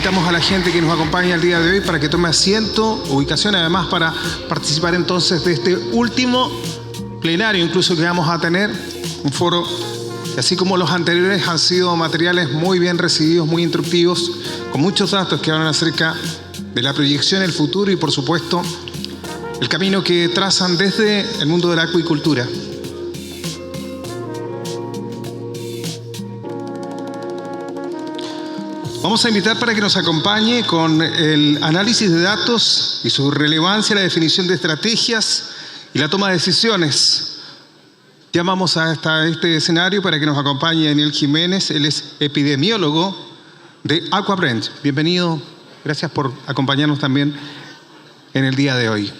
Invitamos a la gente que nos acompaña el día de hoy para que tome asiento, ubicación, además para participar entonces de este último plenario incluso que vamos a tener, un foro que así como los anteriores han sido materiales muy bien recibidos, muy instructivos, con muchos datos que hablan acerca de la proyección, el futuro y por supuesto el camino que trazan desde el mundo de la acuicultura. Vamos a invitar para que nos acompañe con el análisis de datos y su relevancia, la definición de estrategias y la toma de decisiones. Llamamos a este escenario para que nos acompañe Daniel Jiménez. Él es epidemiólogo de Aquabranch. Bienvenido, gracias por acompañarnos también en el día de hoy.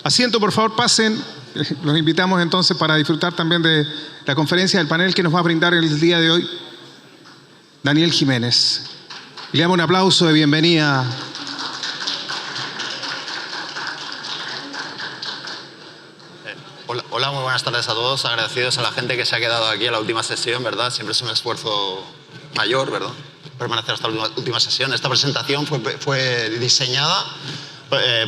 Asiento, por favor, pasen. Los invitamos entonces para disfrutar también de la conferencia del panel que nos va a brindar el día de hoy Daniel Jiménez. Le damos un aplauso de bienvenida. Hola, muy buenas tardes a todos. Agradecidos a la gente que se ha quedado aquí a la última sesión, ¿verdad? Siempre es un esfuerzo mayor, ¿verdad? Permanecer hasta la última sesión. Esta presentación fue diseñada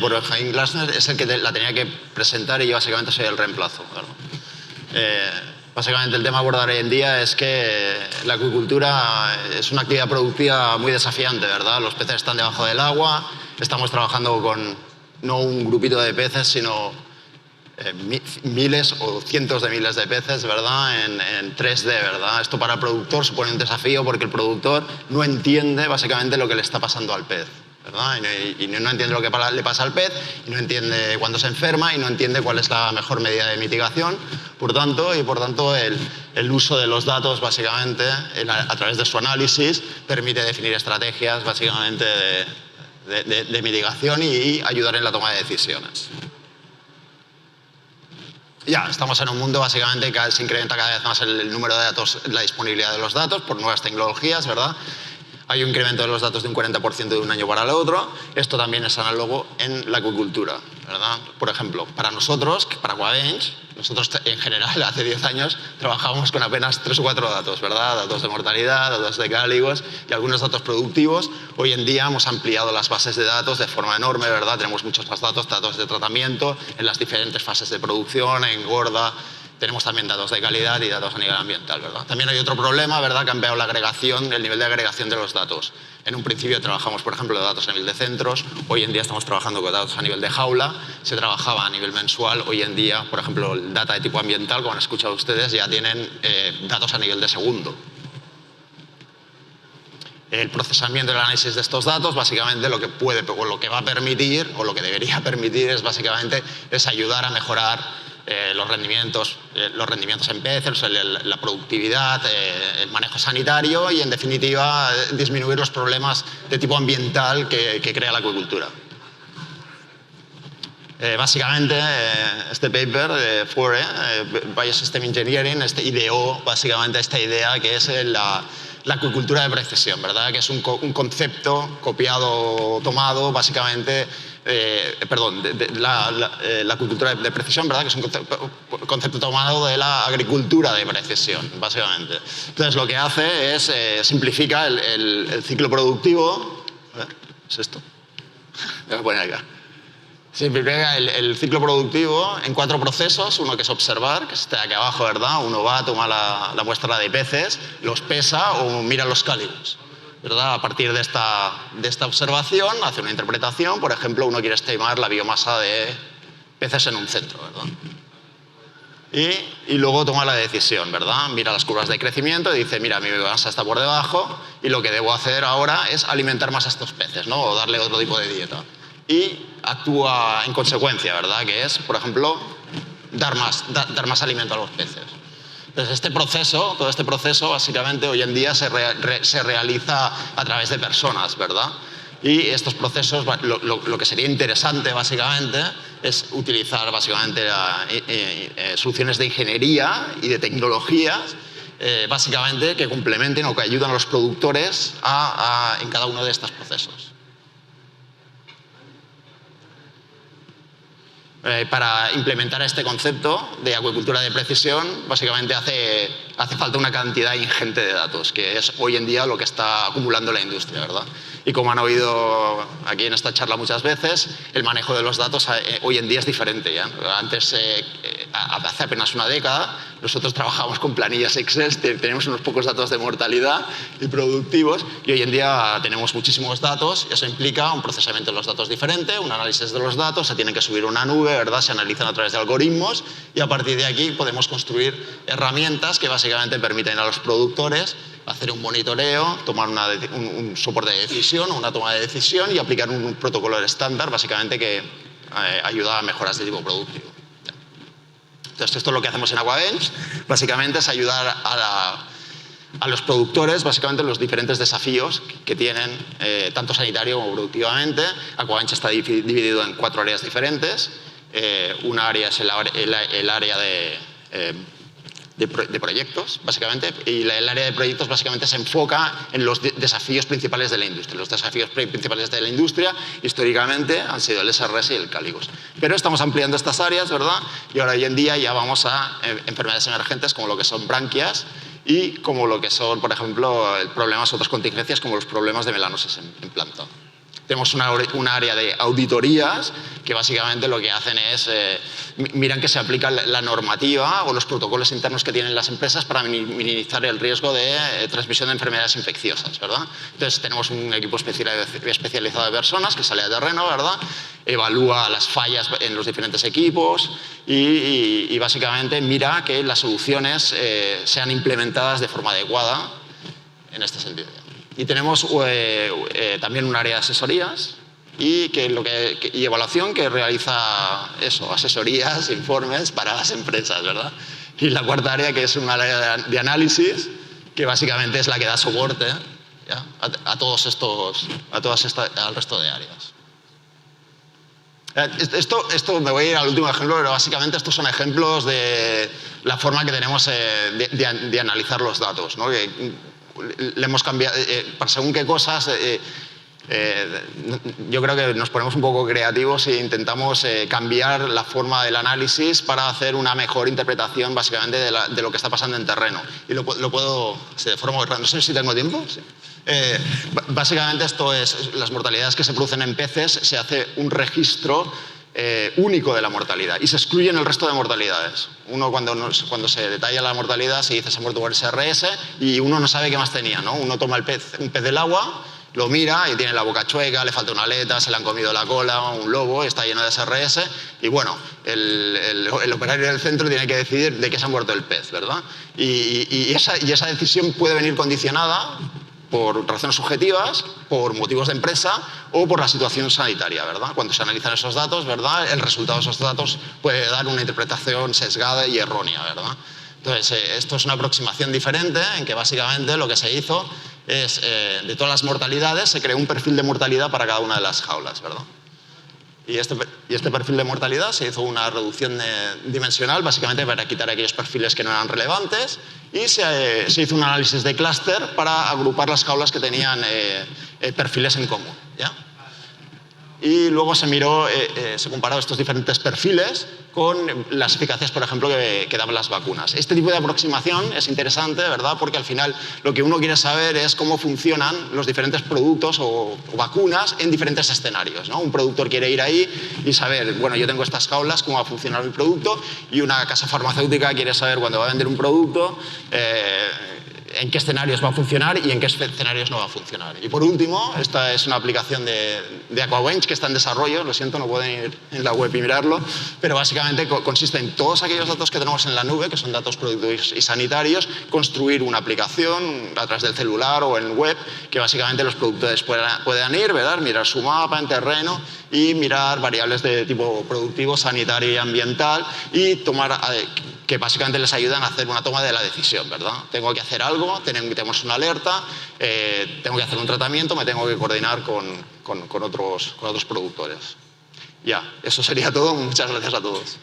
por Jaime Glasner, es el que la tenía que presentar y yo básicamente soy el reemplazo, ¿verdad? Básicamente el tema a abordar hoy en día es que la acuicultura es una actividad productiva muy desafiante, ¿verdad? Los peces están debajo del agua, estamos trabajando con no un grupito de peces, sino miles o cientos de miles de peces, ¿verdad? En 3D, ¿verdad? Esto para el productor supone un desafío porque el productor no entiende básicamente lo que le está pasando al pez, ¿verdad? Y no entiende lo que le pasa al pez, y no entiende cuándo se enferma, y no entiende cuál es la mejor medida de mitigación. Por tanto, el uso de los datos, básicamente, a través de su análisis, permite definir estrategias, básicamente, de mitigación y ayudar en la toma de decisiones. Ya, estamos en un mundo, básicamente, que se incrementa cada vez más el número de datos, la disponibilidad de los datos por nuevas tecnologías, ¿verdad? Hay un incremento de los datos de un 40% de un año para el otro. Esto también es análogo en la acuicultura, ¿verdad? Por ejemplo, para nosotros, para Aquabench, nosotros en general hace 10 años trabajábamos con apenas 3 o 4 datos, ¿verdad? Datos de mortalidad, datos de cáligos y algunos datos productivos. Hoy en día hemos ampliado las bases de datos de forma enorme, ¿verdad? Tenemos muchos más datos, datos de tratamiento en las diferentes fases de producción, engorda. Tenemos también datos de calidad y datos a nivel ambiental, ¿verdad? También hay otro problema, ¿verdad? Que ha cambiado la agregación, el nivel de agregación de los datos. En un principio trabajamos, por ejemplo, de datos a nivel de centros. Hoy en día estamos trabajando con datos a nivel de jaula. Se trabajaba a nivel mensual. Hoy en día, por ejemplo, el data de tipo ambiental, como han escuchado ustedes, ya tienen datos a nivel de segundo. El procesamiento y el análisis de estos datos, básicamente lo que puede, o lo que va a permitir, o lo que debería permitir, es básicamente ayudar a mejorar los rendimientos en peces, la productividad, el manejo sanitario y, en definitiva, disminuir los problemas de tipo ambiental que crea la acuicultura. Básicamente, este paper, FORE, Biosystem Engineering, ideó básicamente esta idea que es la acuicultura de precisión, ¿verdad? Que es un concepto copiado, tomado, básicamente, la acuicultura de precisión, ¿verdad? Que es un concepto tomado de la agricultura de precisión, básicamente. Entonces, lo que hace es simplifica el ciclo productivo. A ver, ¿es esto? Voy a poner acá. Simplifica el ciclo productivo en 4 procesos. Uno que es observar, que está aquí abajo, ¿verdad? Uno va, toma la muestra de peces, los pesa o mira los cáligos, ¿verdad? A partir de esta observación hace una interpretación. Por ejemplo, uno quiere estimar la biomasa de peces en un centro, ¿verdad? Y luego toma la decisión, ¿verdad? Mira las curvas de crecimiento y dice, mira, mi biomasa está por debajo y lo que debo hacer ahora es alimentar más a estos peces, ¿no? O darle otro tipo de dieta. Y actúa en consecuencia, ¿verdad? Que es, por ejemplo, dar más alimento a los peces. Entonces, todo este proceso, básicamente, hoy en día se realiza a través de personas, ¿verdad? Y estos procesos, lo que sería interesante, básicamente, es utilizar, básicamente, soluciones de ingeniería y de tecnologías, básicamente, que complementen o que ayuden a los productores en cada uno de estos procesos. Para implementar este concepto de acuicultura de precisión, básicamente hace falta una cantidad ingente de datos, que es hoy en día lo que está acumulando la industria, ¿verdad? Y como han oído aquí en esta charla muchas veces, el manejo de los datos hoy en día es diferente, ¿ya? Antes, hace apenas una década, nosotros trabajábamos con planillas Excel, tenemos unos pocos datos de mortalidad y productivos, y hoy en día tenemos muchísimos datos. Eso implica un procesamiento de los datos diferente, un análisis de los datos, se tienen que subir a una nube, ¿verdad? Se analizan a través de algoritmos, y a partir de aquí podemos construir herramientas que básicamente permiten a los productores hacer un monitoreo, tomar un soporte de decisión, una toma de decisión y aplicar un protocolo estándar, básicamente, que ayuda a mejoras de tipo productivo. Entonces, esto es lo que hacemos en Aquabench. Básicamente es ayudar a los productores, básicamente, los diferentes desafíos que tienen, tanto sanitario como productivamente. Aquabench está dividido en 4 áreas diferentes. Una área es el área de proyectos, básicamente, y el área de proyectos básicamente se enfoca en los desafíos principales de la industria. Los desafíos principales de la industria históricamente han sido el SRS y el Caligos. Pero estamos ampliando estas áreas, ¿verdad? Y ahora hoy en día ya vamos a enfermedades emergentes como lo que son branquias y como lo que son, por ejemplo, problemas, otras contingencias como los problemas de melanosis en planta. Tenemos una área de auditorías que básicamente lo que hacen es miran que se aplica la normativa o los protocolos internos que tienen las empresas para minimizar el riesgo de transmisión de enfermedades infecciosas, ¿verdad? Entonces tenemos un equipo especializado de personas que sale a terreno, ¿verdad? Evalúa las fallas en los diferentes equipos y básicamente mira que las soluciones sean implementadas de forma adecuada en este sentido. Y tenemos también un área de asesorías y evaluación que realiza asesorías, informes para las empresas, ¿verdad? Y la cuarta área, que es un área de análisis, que básicamente es la que da soporte, ¿ya? Al resto de áreas. Esto me voy a ir al último ejemplo, pero básicamente estos son ejemplos de la forma que tenemos de analizar los datos, ¿no? Le hemos cambiado, para según qué cosas, yo creo que nos ponemos un poco creativos e intentamos cambiar la forma del análisis para hacer una mejor interpretación básicamente de lo que está pasando en terreno. Y lo puedo, de forma muy rápida, no sé si tengo tiempo. Sí. Básicamente esto es las mortalidades que se producen en peces, se hace un registro único de la mortalidad y se excluyen el resto de mortalidades. Uno cuando se detalla la mortalidad se dice se ha muerto por SRS y uno no sabe qué más tenía, ¿no? Uno toma un pez del agua, lo mira y tiene la boca chueca, le falta una aleta, se le han comido la cola, un lobo, está lleno de SRS y bueno, el operario del centro tiene que decidir de qué se ha muerto el pez, ¿verdad? Y esa decisión puede venir condicionada por razones subjetivas, por motivos de empresa o por la situación sanitaria, ¿verdad? Cuando se analizan esos datos, ¿verdad? El resultado de esos datos puede dar una interpretación sesgada y errónea, ¿verdad? Entonces, esto es una aproximación diferente en que básicamente lo que se hizo es, de todas las mortalidades, se creó un perfil de mortalidad para cada una de las jaulas, ¿verdad? Y este perfil de mortalidad se hizo una reducción dimensional, básicamente para quitar aquellos perfiles que no eran relevantes, y se hizo un análisis de clúster para agrupar las jaulas que tenían perfiles en común, ¿ya? Y luego se miró, se comparó estos diferentes perfiles con las eficacias, por ejemplo, que daban las vacunas. Este tipo de aproximación es interesante, ¿verdad? Porque al final lo que uno quiere saber es cómo funcionan los diferentes productos o vacunas en diferentes escenarios, ¿no? Un productor quiere ir ahí y saber, bueno, yo tengo estas jaulas, cómo va a funcionar mi producto, y una casa farmacéutica quiere saber cuando va a vender un producto, en qué escenarios va a funcionar y en qué escenarios no va a funcionar. Y por último, esta es una aplicación de Aquabench que está en desarrollo, lo siento, no pueden ir en la web y mirarlo, pero básicamente consiste en todos aquellos datos que tenemos en la nube, que son datos productivos y sanitarios, construir una aplicación a través del celular o en web, que básicamente los productores puedan ir, ¿verdad? Mirar su mapa en terreno y mirar variables de tipo productivo, sanitario y ambiental y tomar que básicamente les ayudan a hacer una toma de la decisión, ¿verdad? Tengo que hacer algo, tenemos una alerta, tengo que hacer un tratamiento, me tengo que coordinar con otros productores. Ya, eso sería todo. Muchas gracias a todos.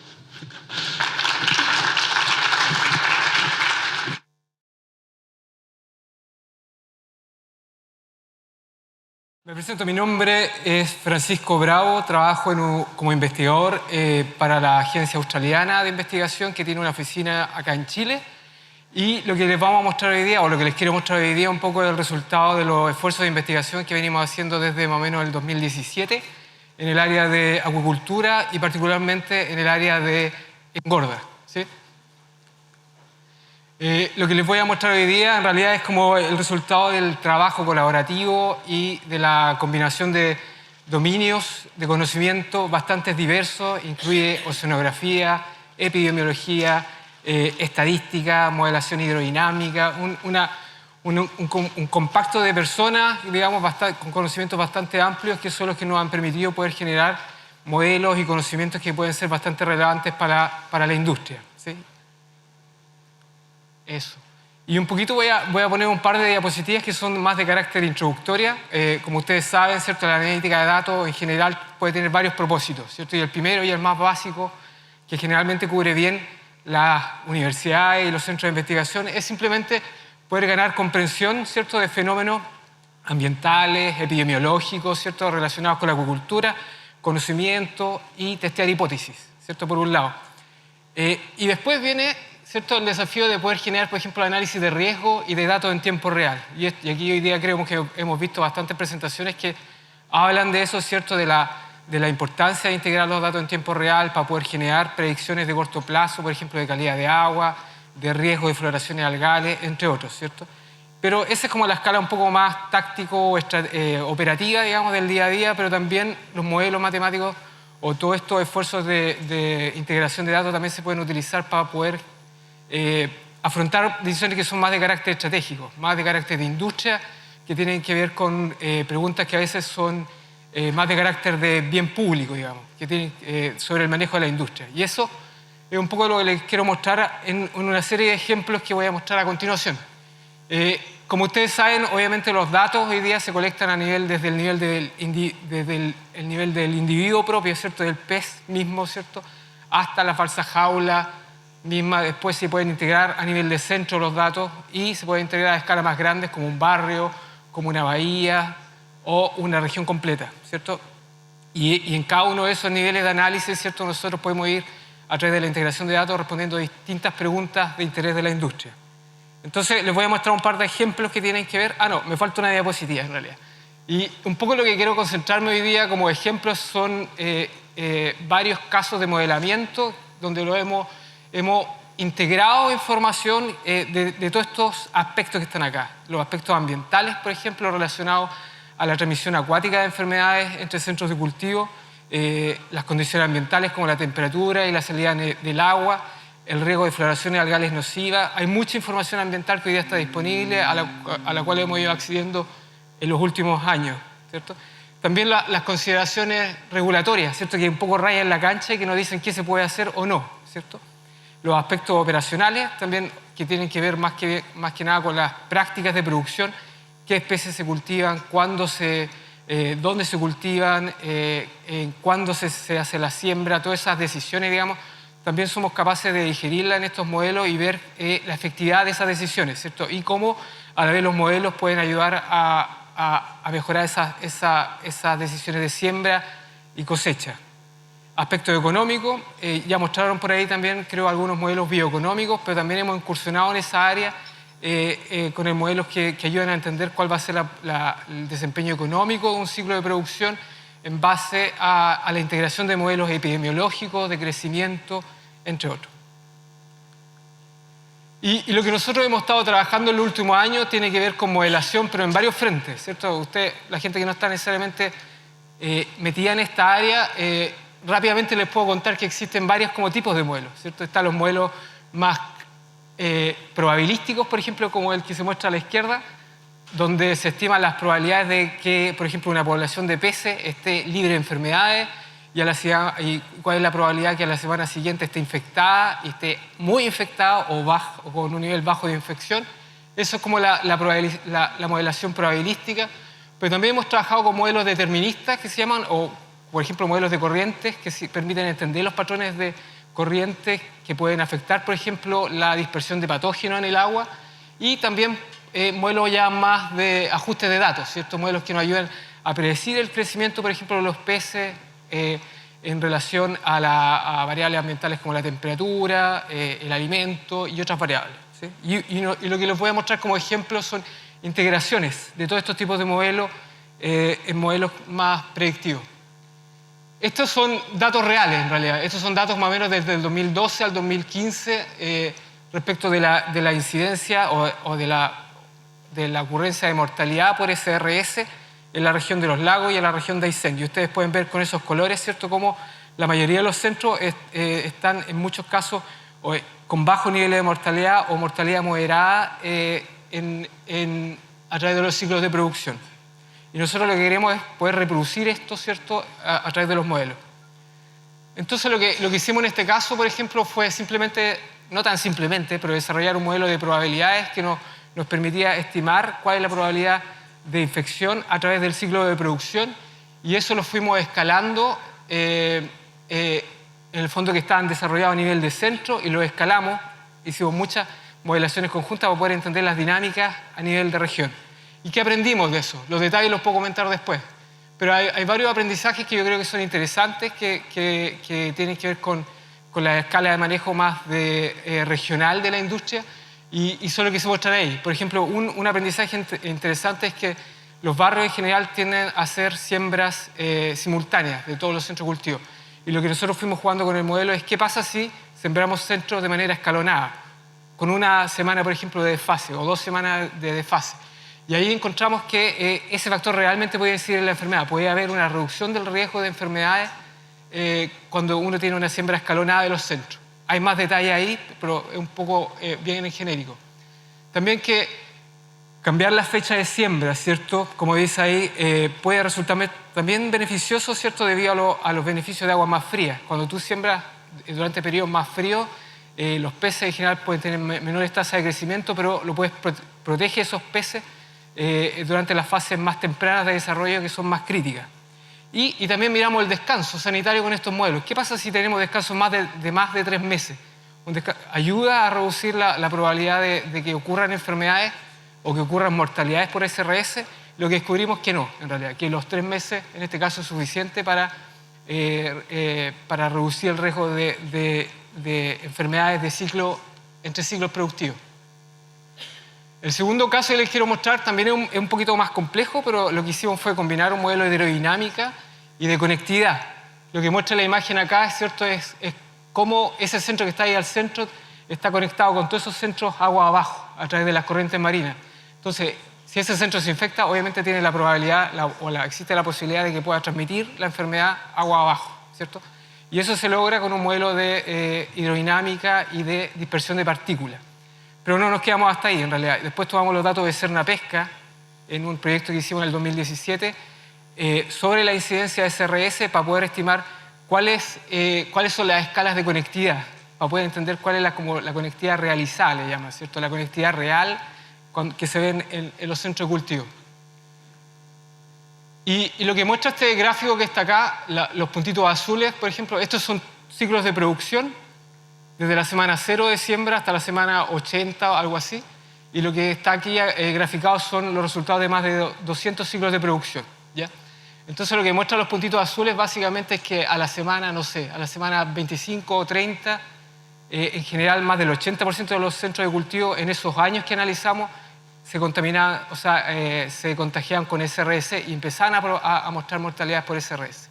Me presento, mi nombre es Francisco Bravo, trabajo como investigador para la Agencia Australiana de Investigación, que tiene una oficina acá en Chile. Y lo que les vamos a mostrar hoy día, o lo que les quiero mostrar hoy día, un poco el resultado de los esfuerzos de investigación que venimos haciendo desde más o menos el 2017 en el área de acuicultura y particularmente en el área de engorda, ¿sí? Lo que les voy a mostrar hoy día en realidad es como el resultado del trabajo colaborativo y de la combinación de dominios de conocimiento bastante diversos, incluye oceanografía, epidemiología, estadística, modelación hidrodinámica, un compacto de personas, digamos, con conocimientos bastante amplios que son los que nos han permitido poder generar modelos y conocimientos que pueden ser bastante relevantes para la industria, ¿sí? Eso. Y un poquito voy a poner un par de diapositivas que son más de carácter introductoria. Como ustedes saben, ¿cierto? La analítica de datos en general puede tener varios propósitos, ¿cierto? Y el primero y el más básico, que generalmente cubre bien las universidades y los centros de investigación, es simplemente poder ganar comprensión, ¿cierto?, de fenómenos ambientales, epidemiológicos, ¿cierto?, relacionados con la acuicultura, conocimiento y testear hipótesis, ¿cierto?, por un lado. Y después viene, ¿cierto?, el desafío de poder generar, por ejemplo, análisis de riesgo y de datos en tiempo real. Y aquí hoy día creo que hemos visto bastantes presentaciones que hablan de eso, ¿cierto?, de la importancia de integrar los datos en tiempo real para poder generar predicciones de corto plazo, por ejemplo, de calidad de agua, de riesgo de floraciones algales, entre otros, ¿cierto? Pero esa es como la escala un poco más táctico, operativa, digamos, del día a día, pero también los modelos matemáticos o todos estos esfuerzos de integración de datos también se pueden utilizar para poder afrontar decisiones que son más de carácter estratégico, más de carácter de industria, que tienen que ver con preguntas que a veces son más de carácter de bien público, digamos, que tienen sobre el manejo de la industria. Y eso es un poco lo que les quiero mostrar en una serie de ejemplos que voy a mostrar a continuación. Como ustedes saben, obviamente los datos hoy día se colectan desde el nivel del individuo propio, ¿cierto?, del pez mismo, ¿cierto?, hasta la falsa jaula misma. Después se pueden integrar a nivel de centro los datos y se pueden integrar a escalas más grandes como un barrio, como una bahía o una región completa, ¿cierto? Y en cada uno de esos niveles de análisis, ¿cierto?, nosotros podemos ir a través de la integración de datos respondiendo a distintas preguntas de interés de la industria. Entonces les voy a mostrar un par de ejemplos que tienen que ver... no, me falta una diapositiva en realidad. Y un poco lo que quiero concentrarme hoy día como ejemplos son varios casos de modelamiento donde hemos integrado información de todos estos aspectos que están acá. Los aspectos ambientales, por ejemplo, relacionados a la transmisión acuática de enfermedades entre centros de cultivo, las condiciones ambientales como la temperatura y la salida del agua, el riesgo de floraciones algales nocivas. Hay mucha información ambiental que hoy día está disponible, a la cual hemos ido accediendo en los últimos años, ¿cierto? También las consideraciones regulatorias, ¿cierto?, que un poco rayan la cancha y que nos dicen qué se puede hacer o no, ¿cierto? Los aspectos operacionales también, que tienen que ver más que nada con las prácticas de producción, qué especies se cultivan, dónde se cultivan, cuándo se hace la siembra, todas esas decisiones, digamos, también somos capaces de digerirlas en estos modelos y ver la efectividad de esas decisiones, ¿cierto? Y cómo a la vez los modelos pueden ayudar a mejorar esas decisiones de siembra y cosecha. Aspecto económico, ya mostraron por ahí también, creo, algunos modelos bioeconómicos, pero también hemos incursionado en esa área con modelos que ayudan a entender cuál va a ser el desempeño económico de un ciclo de producción en base a la integración de modelos epidemiológicos, de crecimiento, entre otros. Y lo que nosotros hemos estado trabajando en los últimos años tiene que ver con modelación, pero en varios frentes, ¿cierto? La gente que no está necesariamente metida en esta área, rápidamente les puedo contar que existen varios como tipos de modelos, ¿cierto? Están los modelos más probabilísticos, por ejemplo, como el que se muestra a la izquierda, donde se estiman las probabilidades de que, por ejemplo, una población de peces esté libre de enfermedades y cuál es la probabilidad que a la semana siguiente esté infectada y esté muy infectada o con un nivel bajo de infección. Eso es como la modelación probabilística. Pero también hemos trabajado con modelos deterministas que se llaman, o por ejemplo modelos de corrientes que permiten entender los patrones de corrientes que pueden afectar, por ejemplo, la dispersión de patógenos en el agua, y también modelos ya más de ajuste de datos, ¿cierto? Modelos que nos ayudan a predecir el crecimiento, por ejemplo, de los peces en relación a variables ambientales como la temperatura, el alimento y otras variables, ¿sí? Y lo que les voy a mostrar como ejemplo son integraciones de todos estos tipos de modelos en modelos más predictivos. Estos son datos reales, en realidad. Estos son datos más o menos desde el 2012 al 2015 respecto de la incidencia o de la ocurrencia de mortalidad por SRS en la región de los lagos y en la región de Aysén. Y ustedes pueden ver con esos colores, ¿cierto?, cómo la mayoría de los centros están en muchos casos con bajo nivel de mortalidad o mortalidad moderada a través de los ciclos de producción. Y nosotros lo que queremos es poder reproducir esto, ¿cierto?, a través de los modelos. Entonces lo que hicimos en este caso, por ejemplo, fue simplemente, no tan simplemente, pero desarrollar un modelo de probabilidades que nos permitía estimar cuál es la probabilidad de infección a través del ciclo de producción, y eso lo fuimos escalando en el fondo que estaban desarrollados a nivel de centro, y lo escalamos, hicimos muchas modelaciones conjuntas para poder entender las dinámicas a nivel de región. ¿Y qué aprendimos de eso? Los detalles los puedo comentar después, pero hay varios aprendizajes que yo creo que son interesantes que tienen que ver con la escala de manejo más regional de la industria, y son lo que se muestran ahí. Por ejemplo, un aprendizaje interesante es que los barrios en general tienden a hacer siembras simultáneas de todos los centros de cultivo. Y lo que nosotros fuimos jugando con el modelo es qué pasa si sembramos centros de manera escalonada, con una semana, por ejemplo, de desfase o 2 semanas de desfase. Y ahí encontramos que ese factor realmente puede incidir en la enfermedad. Puede haber una reducción del riesgo de enfermedades cuando uno tiene una siembra escalonada de los centros. Hay más detalle ahí, pero es un poco bien en genérico. También que cambiar la fecha de siembra, ¿cierto?, como dice ahí, puede resultar también beneficioso, ¿cierto?, debido a los beneficios de aguas más frías. Cuando tú siembras durante periodos más fríos, los peces en general pueden tener menores tasas de crecimiento, pero lo puedes proteger esos peces durante las fases más tempranas de desarrollo, que son más críticas. Y también miramos el descanso sanitario con estos modelos. ¿Qué pasa si tenemos descanso de más de 3 meses? Ayuda a reducir la probabilidad de que ocurran enfermedades o que ocurran mortalidades por SRS. Lo que descubrimos que no, en realidad, que los 3 meses en este caso es suficiente para reducir el riesgo de enfermedades entre ciclos productivos. El segundo caso que les quiero mostrar también es un poquito más complejo, pero lo que hicimos fue combinar un modelo de aerodinámica y de conectividad. Lo que muestra la imagen acá, ¿cierto?, es cómo ese centro que está ahí al centro está conectado con todos esos centros agua abajo a través de las corrientes marinas. Entonces, si ese centro se infecta, obviamente tiene la probabilidad existe la posibilidad de que pueda transmitir la enfermedad agua abajo, ¿cierto? Y eso se logra con un modelo de hidrodinámica y de dispersión de partículas. Pero no nos quedamos hasta ahí, en realidad. Después tomamos los datos de Serna Pesca en un proyecto que hicimos en el 2017 sobre la incidencia de SRS para poder estimar cuáles son las escalas de conectividad, para poder entender cuál es la conectividad realizada, le llaman, ¿cierto? La conectividad real que se ve en los centros de cultivo. Y lo que muestra este gráfico que está acá, los puntitos azules, por ejemplo, estos son ciclos de producción, desde la semana 0 de siembra hasta la semana 80 o algo así. Y lo que está aquí graficado son los resultados de más de 200 ciclos de producción, ¿ya? Entonces lo que muestran los puntitos azules básicamente es que a la semana, no sé, a la semana 25 o 30, en general más del 80% de los centros de cultivo en esos años que analizamos se contaminaban, o sea, se contagiaban con SRS y empezaban a mostrar mortalidades por SRS.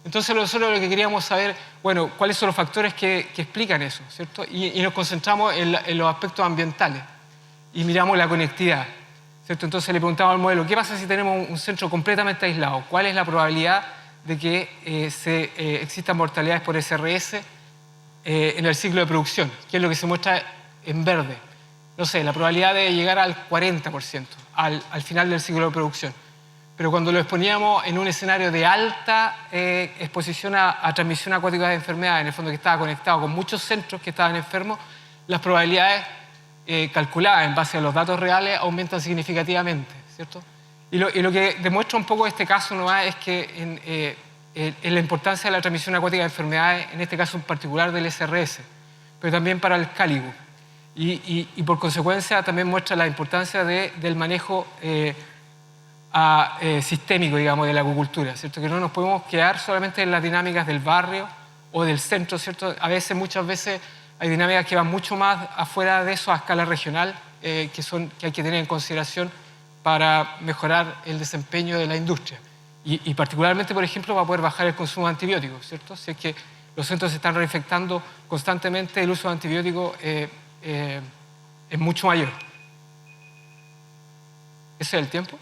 Entonces nosotros lo que queríamos saber, bueno, cuáles son los factores que explican eso, ¿cierto? Y nos concentramos en los aspectos ambientales y miramos la conectividad, ¿cierto? Entonces le preguntamos al modelo, ¿qué pasa si tenemos un centro completamente aislado? ¿Cuál es la probabilidad de que existan mortalidades por SRS en el ciclo de producción? Que es lo que se muestra en verde. No sé, la probabilidad de llegar al 40% al final del ciclo de producción. Pero cuando lo exponíamos en un escenario de alta exposición a transmisión acuática de enfermedades, en el fondo que estaba conectado con muchos centros que estaban enfermos, las probabilidades calculadas en base a los datos reales aumentan significativamente, ¿cierto? Y lo que demuestra un poco este caso nomás es que en la importancia de la transmisión acuática de enfermedades, en este caso en particular del SRS, pero también para el cáligo. Y por consecuencia también muestra la importancia del manejo sistémico, digamos, de la acuicultura, ¿cierto? Que no nos podemos quedar solamente en las dinámicas del barrio o del centro, ¿cierto? Muchas veces hay dinámicas que van mucho más afuera de eso a escala regional, que hay que tener en consideración para mejorar el desempeño de la industria. Y particularmente, por ejemplo, para poder bajar el consumo de antibióticos, ¿cierto? Si es que los centros se están reinfectando constantemente, el uso de antibióticos es mucho mayor. ¿Ese es el tiempo?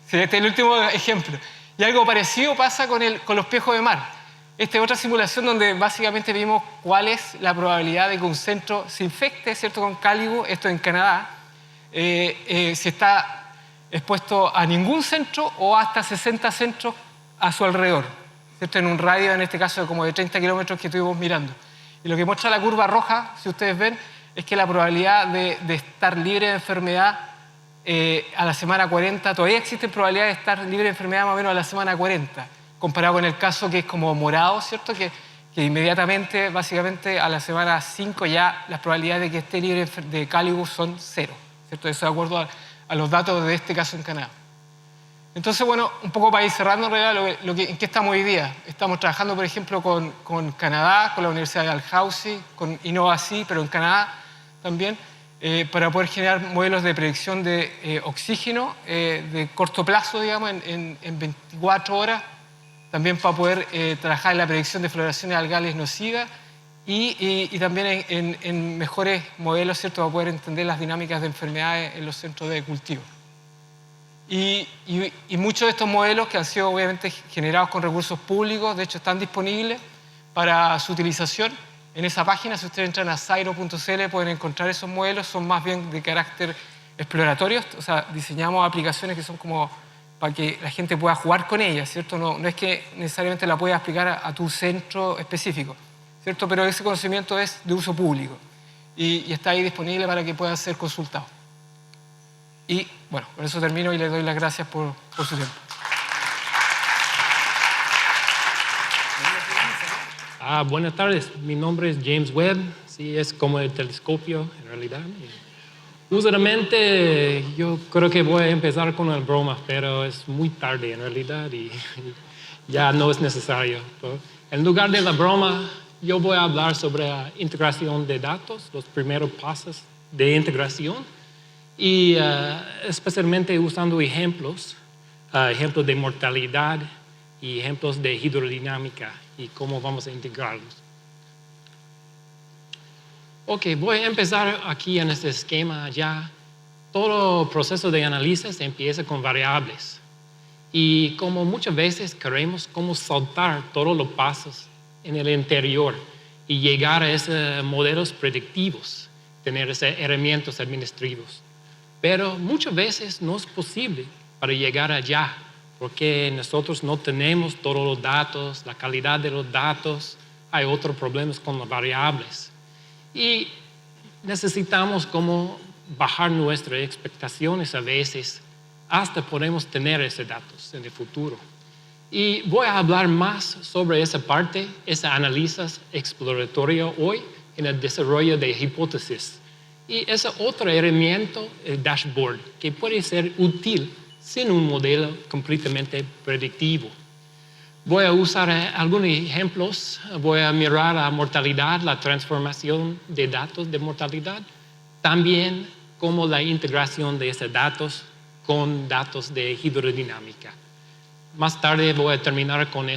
Sí, este es el último ejemplo. Y algo parecido pasa con los piojos de mar. Esta es otra simulación donde básicamente vimos cuál es la probabilidad de que un centro se infecte, ¿cierto?, con cáligo, esto en Canadá, si está expuesto a ningún centro o hasta 60 centros a su alrededor, ¿cierto?, en un radio, en este caso, como de 30 kilómetros que estuvimos mirando. Y lo que muestra la curva roja, si ustedes ven, es que la probabilidad de estar libre de enfermedad a la semana 40, todavía existe probabilidad de estar libre de enfermedad más o menos a la semana 40, comparado con el caso que es como morado, ¿cierto?, que inmediatamente, básicamente, a la semana 5 ya las probabilidades de que esté libre de cáligo son 0, ¿cierto? Eso de acuerdo a los datos de este caso en Canadá. Entonces, bueno, un poco para ir cerrando, en realidad, ¿en qué estamos hoy día? Estamos trabajando, por ejemplo, con Canadá, con la Universidad de Dalhousie, con InnovaSea, pero en Canadá también, para poder generar modelos de predicción de oxígeno de corto plazo, digamos, en 24 horas, también para poder trabajar en la predicción de floraciones algales nocivas y también en mejores modelos, ¿cierto?, para poder entender las dinámicas de enfermedades en los centros de cultivo. Y muchos de estos modelos, que han sido obviamente generados con recursos públicos, de hecho están disponibles para su utilización en esa página. Si ustedes entran a cyro.cl pueden encontrar esos modelos, son más bien de carácter exploratorio, o sea, diseñamos aplicaciones que son como para que la gente pueda jugar con ellas, ¿cierto? No es que necesariamente la puedas aplicar a tu centro específico, ¿cierto? Pero ese conocimiento es de uso público y está ahí disponible para que pueda ser consultado. Y bueno, con eso termino y les doy las gracias por su tiempo. Buenas tardes, mi nombre es James Webb, sí, es como el telescopio en realidad. Usualmente yo creo que voy a empezar con una broma, pero es muy tarde en realidad y ya no es necesario. En lugar de la broma, yo voy a hablar sobre la integración de datos, los primeros pasos de integración y especialmente usando ejemplos de mortalidad y ejemplos de hidrodinámica y cómo vamos a integrarlos. Ok, voy a empezar aquí en este esquema ya. Todo proceso de análisis empieza con variables. Y como muchas veces queremos como saltar todos los pasos en el interior y llegar a esos modelos predictivos, tener esos herramientas administrativos. Pero muchas veces no es posible para llegar allá, porque nosotros no tenemos todos los datos, la calidad de los datos, hay otros problemas con las variables. Y necesitamos como bajar nuestras expectaciones a veces hasta podemos tener esos datos en el futuro. Y voy a hablar más sobre esa parte, ese análisis exploratorio hoy en el desarrollo de hipótesis. Y esa otra herramienta, el dashboard, que puede ser útil sin un modelo completamente predictivo. Voy a usar algunos ejemplos. Voy a mirar la mortalidad, la transformación de datos de mortalidad, también como la integración de esos datos con datos de hidrodinámica. Más tarde voy a terminar con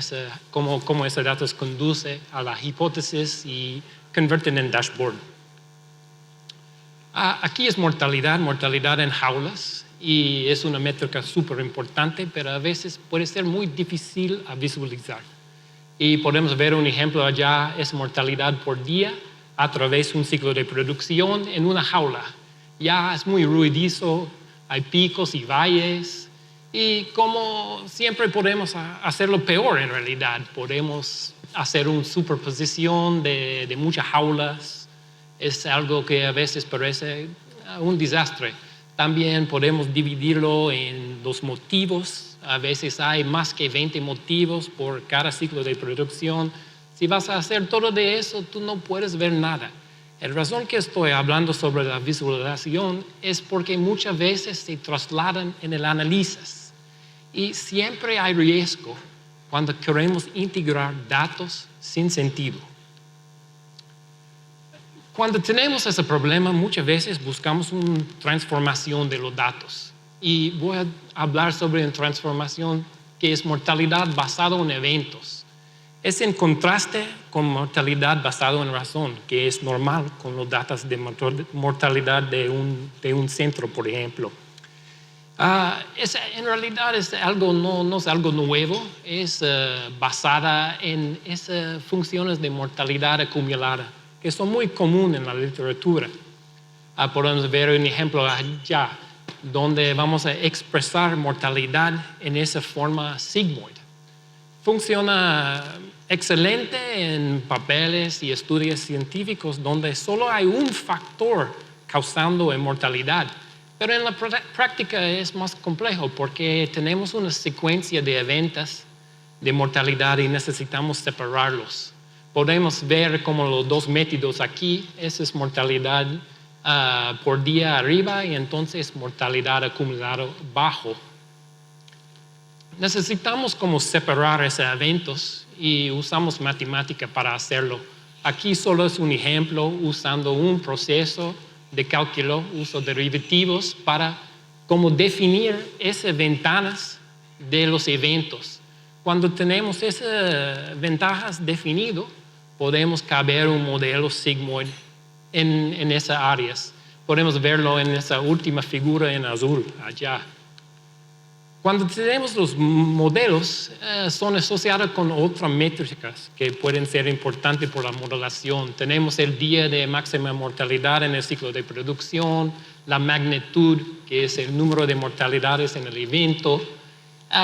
cómo esos datos conducen a la hipótesis y convierten en dashboard. Aquí es mortalidad en jaulas. Y es una métrica súper importante, pero a veces puede ser muy difícil a visualizar. Y podemos ver un ejemplo allá, es mortalidad por día a través de un ciclo de producción en una jaula. Ya es muy ruidoso, hay picos y valles, y como siempre podemos hacerlo peor en realidad. Podemos hacer una superposición de muchas jaulas, es algo que a veces parece un desastre. También podemos dividirlo en los motivos. A veces hay más que 20 motivos por cada ciclo de producción. Si vas a hacer todo de eso, tú no puedes ver nada. La razón que estoy hablando sobre la visualización es porque muchas veces se trasladan en el análisis y siempre hay riesgo cuando queremos integrar datos sin sentido. Cuando tenemos ese problema, muchas veces buscamos una transformación de los datos. Y voy a hablar sobre una transformación que es mortalidad basada en eventos. Es en contraste con mortalidad basada en razón, que es normal con los datos de mortalidad de un centro, por ejemplo. En realidad no es algo nuevo, es basada en esas funciones de mortalidad acumulada, que son muy comunes en la literatura. Podemos ver un ejemplo allá, donde vamos a expresar mortalidad en esa forma sigmoide. Funciona excelente en papeles y estudios científicos donde solo hay un factor causando inmortalidad. Pero en la práctica es más complejo porque tenemos una secuencia de eventos de mortalidad y necesitamos separarlos. Podemos ver como los dos métodos aquí, esa es mortalidad por día arriba y entonces mortalidad acumulada bajo. Necesitamos como separar esos eventos y usamos matemática para hacerlo. Aquí solo es un ejemplo usando un proceso de cálculo, uso derivativos para como definir esas ventanas de los eventos. Cuando tenemos esas ventajas definidas, podemos caber un modelo sigmoide en esas áreas. Podemos verlo en esa última figura en azul, allá. Cuando tenemos los modelos, son asociados con otras métricas que pueden ser importantes por la modelación. Tenemos el día de máxima mortalidad en el ciclo de producción, la magnitud, que es el número de mortalidades en el evento.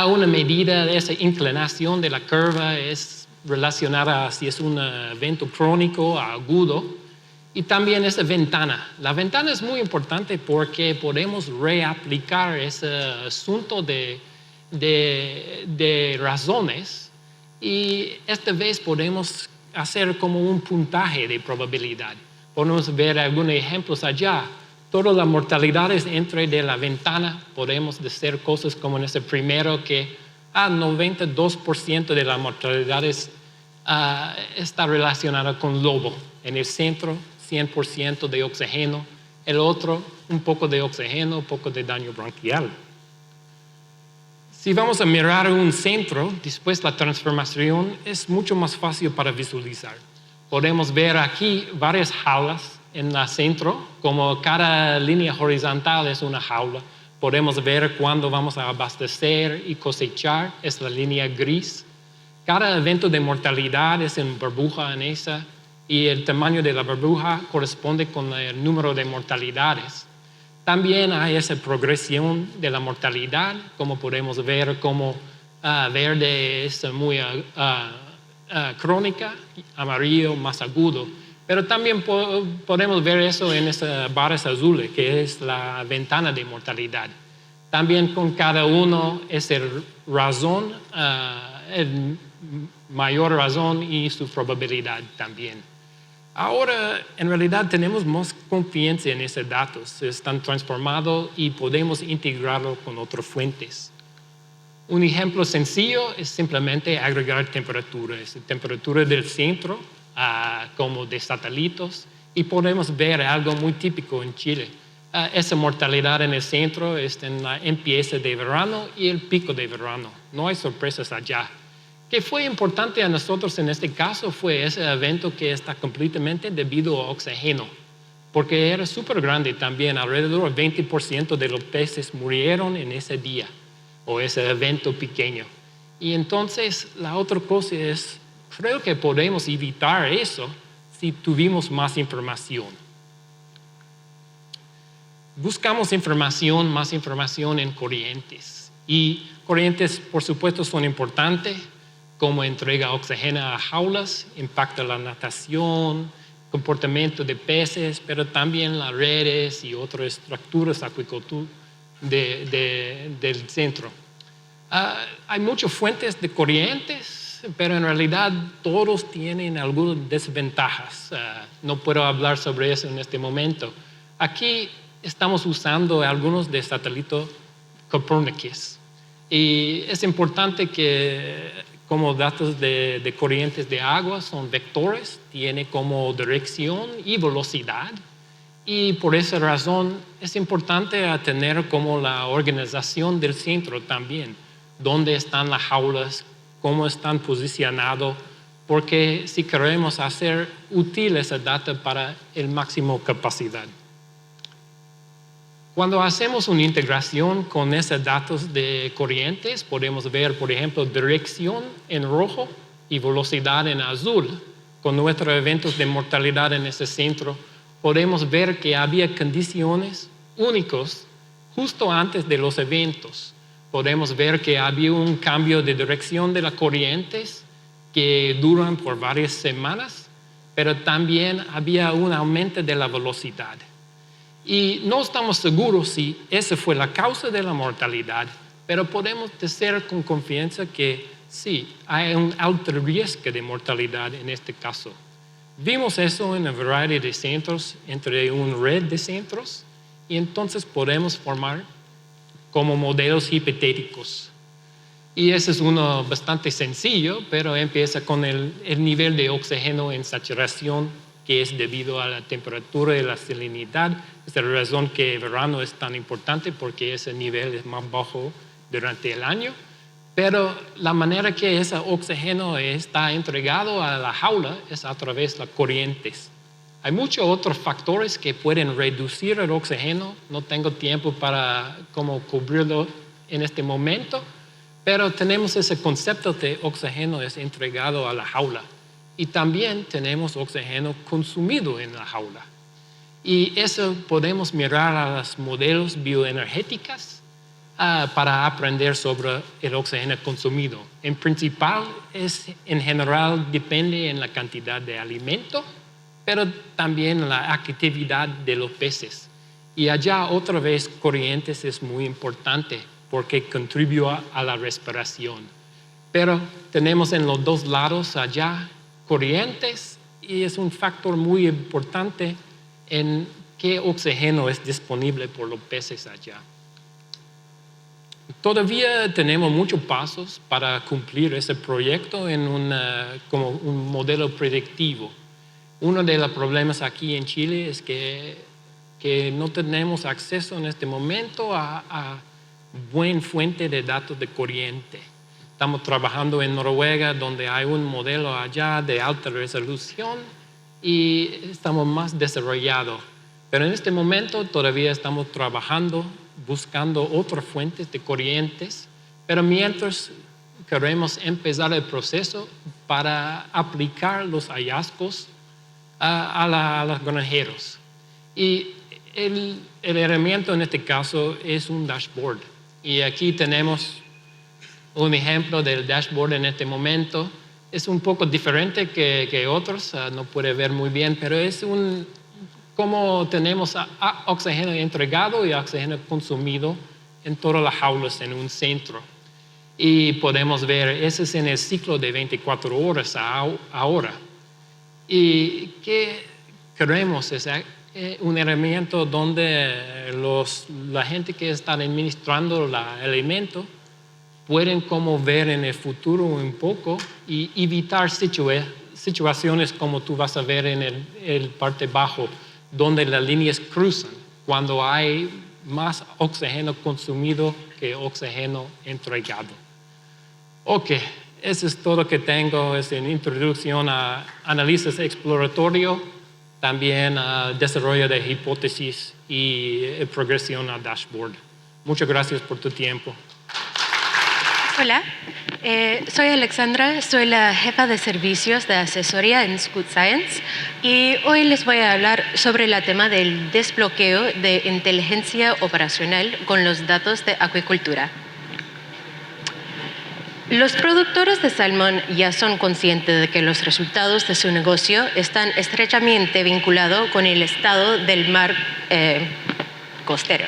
Una medida de esa inclinación de la curva es relacionada a si es un evento crónico o agudo. Y también esa ventana. La ventana es muy importante porque podemos reaplicar ese asunto de razones y esta vez podemos hacer como un puntaje de probabilidad. Podemos ver algunos ejemplos allá. Todas las mortalidades entre de la ventana podemos decir cosas como en ese primero que 92% de las mortalidades está relacionada con lobo. En el centro 100% de oxígeno, el otro un poco de oxígeno, un poco de daño bronquial. Si vamos a mirar un centro, después la transformación es mucho más fácil para visualizar. Podemos ver aquí varias jaulas en el centro, como cada línea horizontal es una jaula. Podemos ver cuándo vamos a abastecer y cosechar, es la línea gris. Cada evento de mortalidad es en burbuja en esa, y el tamaño de la burbuja corresponde con el número de mortalidades. También hay esa progresión de la mortalidad, como podemos ver como verde es muy crónica, amarillo más agudo. Pero también podemos ver eso en esas barras azules, que es la ventana de mortalidad. También con cada uno es el razón, el mayor razón y su probabilidad también. Ahora, en realidad, tenemos más confianza en esos datos. Están transformados y podemos integrarlos con otras fuentes. Un ejemplo sencillo es simplemente agregar temperaturas. Temperatura del centro, como de satélites, y podemos ver algo muy típico en Chile. Esa mortalidad en el centro es en la empieza de verano y el pico de verano. No hay sorpresas allá. Que fue importante a nosotros en este caso fue ese evento que está completamente debido a oxígeno, porque era súper grande también, alrededor del 20% de los peces murieron en ese día, o ese evento pequeño. Y entonces la otra cosa es, creo que podemos evitar eso si tuvimos más información. Buscamos más información en corrientes, y corrientes por supuesto son importantes, como entrega oxígeno a jaulas, impacta la natación, comportamiento de peces, pero también las redes y otras estructuras acuícolas del centro. Hay muchas fuentes de corrientes, pero en realidad todos tienen algunas desventajas. No puedo hablar sobre eso en este momento. Aquí estamos usando algunos de satélite Copernicus. Y es importante que como datos de corrientes de agua son vectores, tiene como dirección y velocidad. Y por esa razón es importante tener como la organización del centro también, dónde están las jaulas, cómo están posicionados, porque si queremos hacer útil esa data para el máximo capacidad. Cuando hacemos una integración con esos datos de corrientes, podemos ver, por ejemplo, dirección en rojo y velocidad en azul. Con nuestros eventos de mortalidad en ese centro, podemos ver que había condiciones únicas justo antes de los eventos. Podemos ver que había un cambio de dirección de las corrientes que duran por varias semanas, pero también había un aumento de la velocidad. Y no estamos seguros si esa fue la causa de la mortalidad, pero podemos decir con confianza que sí, hay un alto riesgo de mortalidad en este caso. Vimos eso en una variedad de centros, entre una red de centros, y entonces podemos formar como modelos hipotéticos. Y ese es uno bastante sencillo, pero empieza con el nivel de oxígeno en saturación, que es debido a la temperatura y la salinidad. Es la razón que el verano es tan importante, porque ese nivel es más bajo durante el año. Pero la manera que ese oxígeno está entregado a la jaula es a través de las corrientes. Hay muchos otros factores que pueden reducir el oxígeno. No tengo tiempo para cubrirlo en este momento, pero tenemos ese concepto de oxígeno es entregado a la jaula. Y también tenemos oxígeno consumido en la jaula. Y eso podemos mirar a los modelos bioenergéticos para aprender sobre el oxígeno consumido. En principal, en general depende en la cantidad de alimento, pero también la actividad de los peces. Y allá otra vez corrientes es muy importante porque contribuye a la respiración. Pero tenemos en los dos lados allá corrientes y es un factor muy importante en qué oxígeno es disponible por los peces allá. Todavía tenemos muchos pasos para cumplir ese proyecto como un modelo predictivo. Uno de los problemas aquí en Chile es que no tenemos acceso en este momento a buena fuente de datos de corriente. Estamos trabajando en Noruega, donde hay un modelo allá de alta resolución y estamos más desarrollados. Pero en este momento todavía estamos trabajando, buscando otras fuentes de corrientes, pero mientras queremos empezar el proceso para aplicar los hallazgos a los granjeros. Y el herramienta en este caso es un dashboard. Y aquí tenemos un ejemplo del dashboard en este momento. Es un poco diferente que otros, no puede ver muy bien, pero es como tenemos oxígeno entregado y oxígeno consumido en todas las jaulas en un centro. Y podemos ver, ese es en el ciclo de 24 horas ahora. Y ¿qué queremos? Es un herramienta donde la gente que está administrando el alimento pueden como ver en el futuro un poco y evitar situaciones como tú vas a ver en el parte bajo, donde las líneas cruzan cuando hay más oxígeno consumido que oxígeno entregado. Ok, eso es todo lo que tengo. Es una introducción a análisis exploratorio, también desarrollo de hipótesis y progresión a dashboard. Muchas gracias por tu tiempo. Hola, soy Alexandra, soy la jefa de servicios de asesoría en Scout Science y hoy les voy a hablar sobre el tema del desbloqueo de inteligencia operacional con los datos de acuicultura. Los productores de salmón ya son conscientes de que los resultados de su negocio están estrechamente vinculados con el estado del mar costero.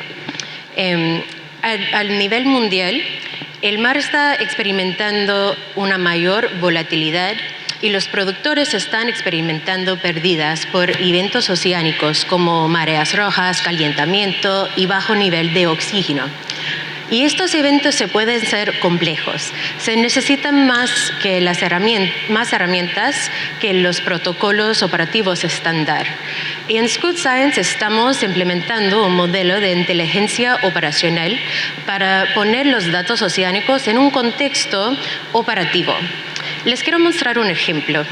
Al nivel mundial, el mar está experimentando una mayor volatilidad y los productores están experimentando pérdidas por eventos oceánicos como mareas rojas, calentamiento y bajo nivel de oxígeno. Y estos eventos se pueden ser complejos. Se necesitan más herramientas que los protocolos operativos estándar. Y en Scoot Science estamos implementando un modelo de inteligencia operacional para poner los datos oceánicos en un contexto operativo. Les quiero mostrar un ejemplo.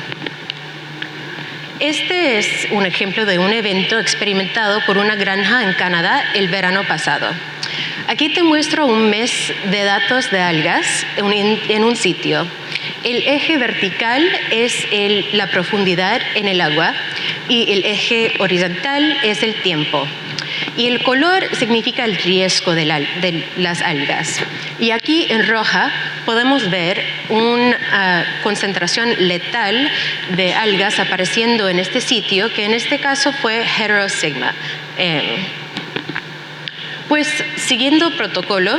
Este es un ejemplo de un evento experimentado por una granja en Canadá el verano pasado. Aquí te muestro un mes de datos de algas en un sitio. El eje vertical es la profundidad en el agua y el eje horizontal es el tiempo. Y el color significa el riesgo de las algas. Y aquí en roja podemos ver una concentración letal de algas apareciendo en este sitio, que en este caso fue Heterosigma. Pues siguiendo protocolo,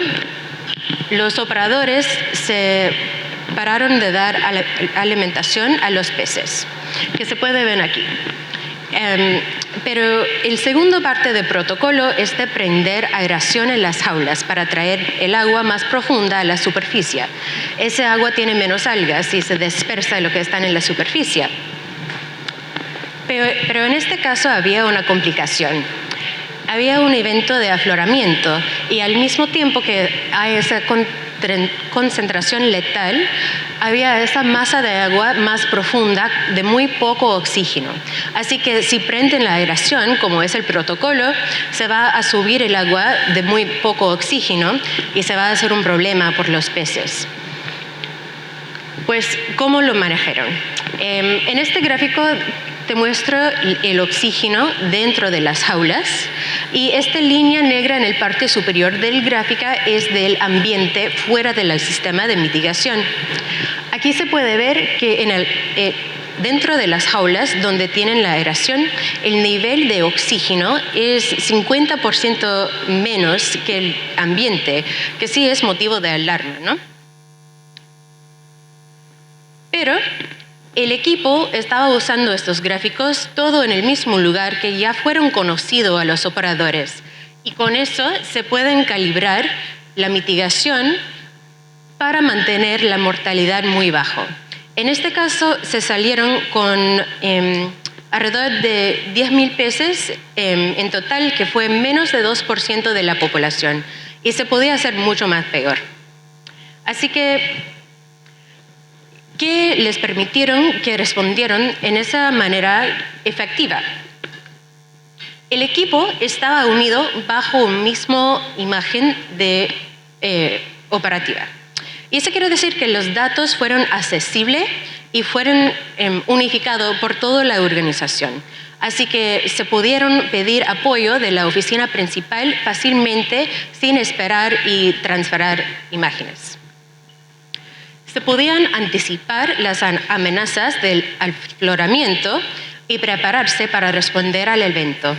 los operadores se pararon de dar alimentación a los peces, que se puede ver aquí. Pero el segundo parte del protocolo es de prender aeración en las jaulas para traer el agua más profunda a la superficie. Ese agua tiene menos algas y se dispersa lo que están en la superficie. Pero en este caso había una complicación. Había un evento de afloramiento y al mismo tiempo que hay esa concentración letal, había esa masa de agua más profunda de muy poco oxígeno. Así que si prenden la aeración, como es el protocolo, se va a subir el agua de muy poco oxígeno y se va a hacer un problema por los peces. Pues, ¿cómo lo manejaron? En este gráfico te muestro el oxígeno dentro de las jaulas y esta línea negra en la parte superior del gráfico es del ambiente fuera del sistema de mitigación. Aquí se puede ver que dentro de las jaulas donde tienen la aeración, el nivel de oxígeno es 50% menos que el ambiente, que sí es motivo de alarma, ¿no? Pero el equipo estaba usando estos gráficos todo en el mismo lugar que ya fueron conocidos a los operadores. Y con eso se pueden calibrar la mitigación para mantener la mortalidad muy bajo. En este caso se salieron con alrededor de 10.000 peces en total, que fue menos de 2% de la población. Y se podía hacer mucho más peor. Así que ¿qué les permitieron que respondieron en esa manera efectiva? El equipo estaba unido bajo una misma imagen operativa. Y eso quiere decir que los datos fueron accesibles y fueron unificados por toda la organización. Así que se pudieron pedir apoyo de la oficina principal fácilmente sin esperar y transferir imágenes. Se podían anticipar las amenazas del afloramiento y prepararse para responder al evento.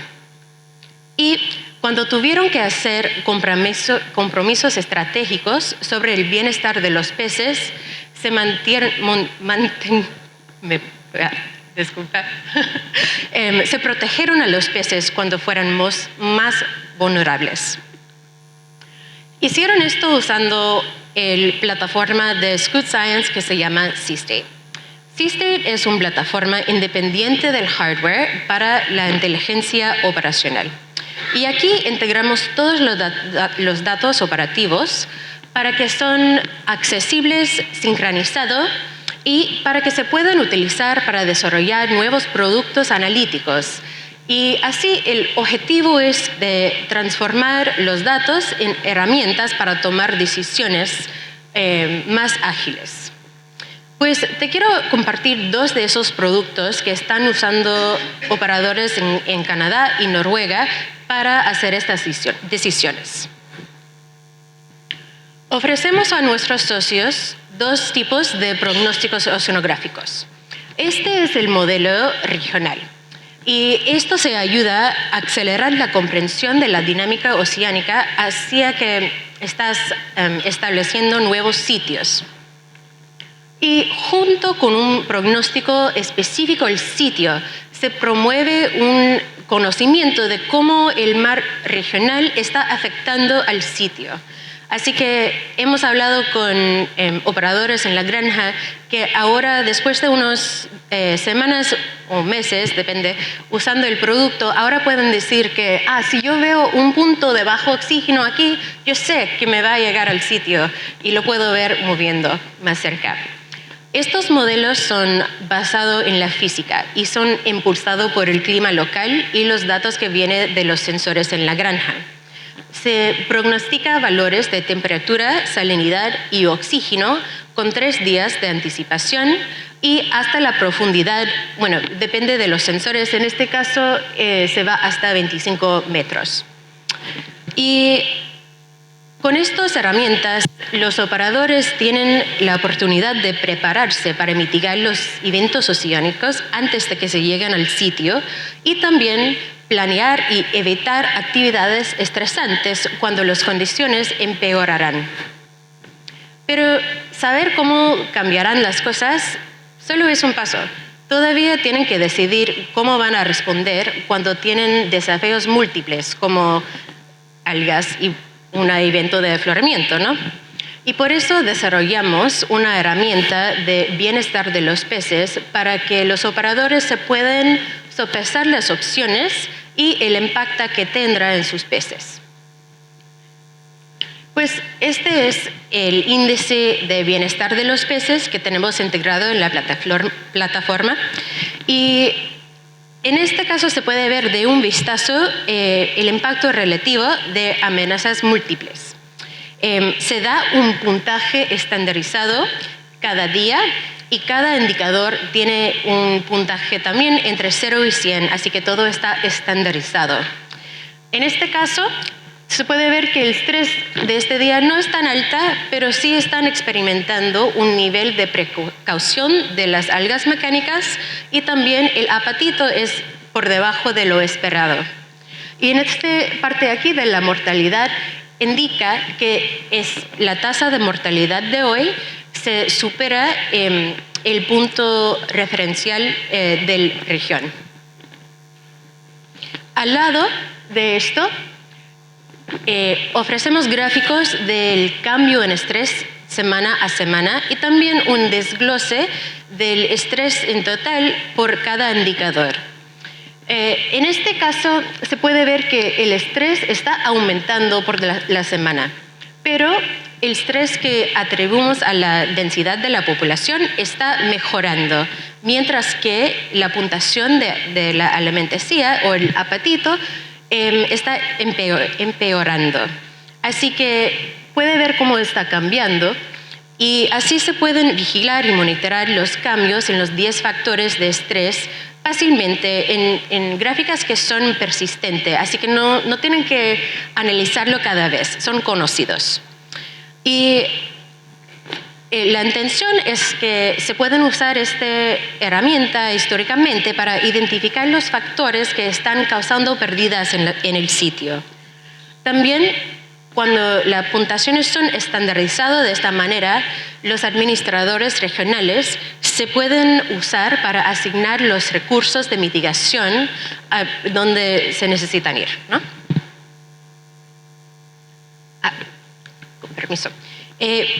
Y cuando tuvieron que hacer compromisos estratégicos sobre el bienestar de los peces, se protegieron a los peces cuando fueran más vulnerables. Hicieron esto usando la plataforma de Scoot Science que se llama Seastate. Seastate es una plataforma independiente del hardware para la inteligencia operacional. Y aquí integramos todos los datos operativos para que son accesibles, sincronizados y para que se puedan utilizar para desarrollar nuevos productos analíticos. Y así el objetivo es de transformar los datos en herramientas para tomar decisiones más ágiles. Pues te quiero compartir dos de esos productos que están usando operadores en Canadá y Noruega para hacer estas decisiones. Ofrecemos a nuestros socios dos tipos de pronósticos oceanográficos. Este es el modelo regional. Y esto se ayuda a acelerar la comprensión de la dinámica oceánica hacia que estás estableciendo nuevos sitios. Y junto con un pronóstico específico del sitio, se promueve un conocimiento de cómo el mar regional está afectando al sitio. Así que hemos hablado con operadores en la granja que ahora, después de unas semanas o meses, depende, usando el producto, ahora pueden decir que, si yo veo un punto de bajo oxígeno aquí, yo sé que me va a llegar al sitio y lo puedo ver moviendo más cerca. Estos modelos son basados en la física y son impulsados por el clima local y los datos que vienen de los sensores en la granja. Se prognostica valores de temperatura, salinidad y oxígeno con 3 días de anticipación y hasta la profundidad, bueno, depende de los sensores, en este caso se va hasta 25 metros. Y con estas herramientas, los operadores tienen la oportunidad de prepararse para mitigar los eventos oceánicos antes de que se lleguen al sitio y también planear y evitar actividades estresantes cuando las condiciones empeorarán. Pero saber cómo cambiarán las cosas solo es un paso. Todavía tienen que decidir cómo van a responder cuando tienen desafíos múltiples, como algas y un evento de afloramiento, ¿no? Y por eso desarrollamos una herramienta de bienestar de los peces para que los operadores se puedan sopesar las opciones y el impacto que tendrá en sus peces. Pues este es el índice de bienestar de los peces que tenemos integrado en la plataforma y en este caso se puede ver de un vistazo el impacto relativo de amenazas múltiples. Se da un puntaje estandarizado cada día y cada indicador tiene un puntaje también entre 0 y 100, así que todo está estandarizado. En este caso, se puede ver que el estrés de este día no es tan alta, pero sí están experimentando un nivel de precaución de las algas mecánicas y también el apatito es por debajo de lo esperado. Y en esta parte aquí de la mortalidad indica que la tasa de mortalidad de hoy se supera el punto referencial de la región. Al lado de esto, ofrecemos gráficos del cambio en estrés semana a semana y también un desglose del estrés en total por cada indicador. En este caso se puede ver que el estrés está aumentando por la semana, pero el estrés que atribuimos a la densidad de la población está mejorando, mientras que la puntuación de la alimentacía o el apetito está empeorando. Así que puede ver cómo está cambiando y así se pueden vigilar y monitorar los cambios en los 10 factores de estrés fácilmente en gráficas que son persistentes, así que no tienen que analizarlo cada vez, son conocidos. Y la intención es que se pueden usar esta herramienta históricamente para identificar los factores que están causando pérdidas en el sitio. También, cuando las puntuaciones son estandarizadas de esta manera, los administradores regionales se pueden usar para asignar los recursos de mitigación a donde se necesitan ir, ¿no? Con permiso.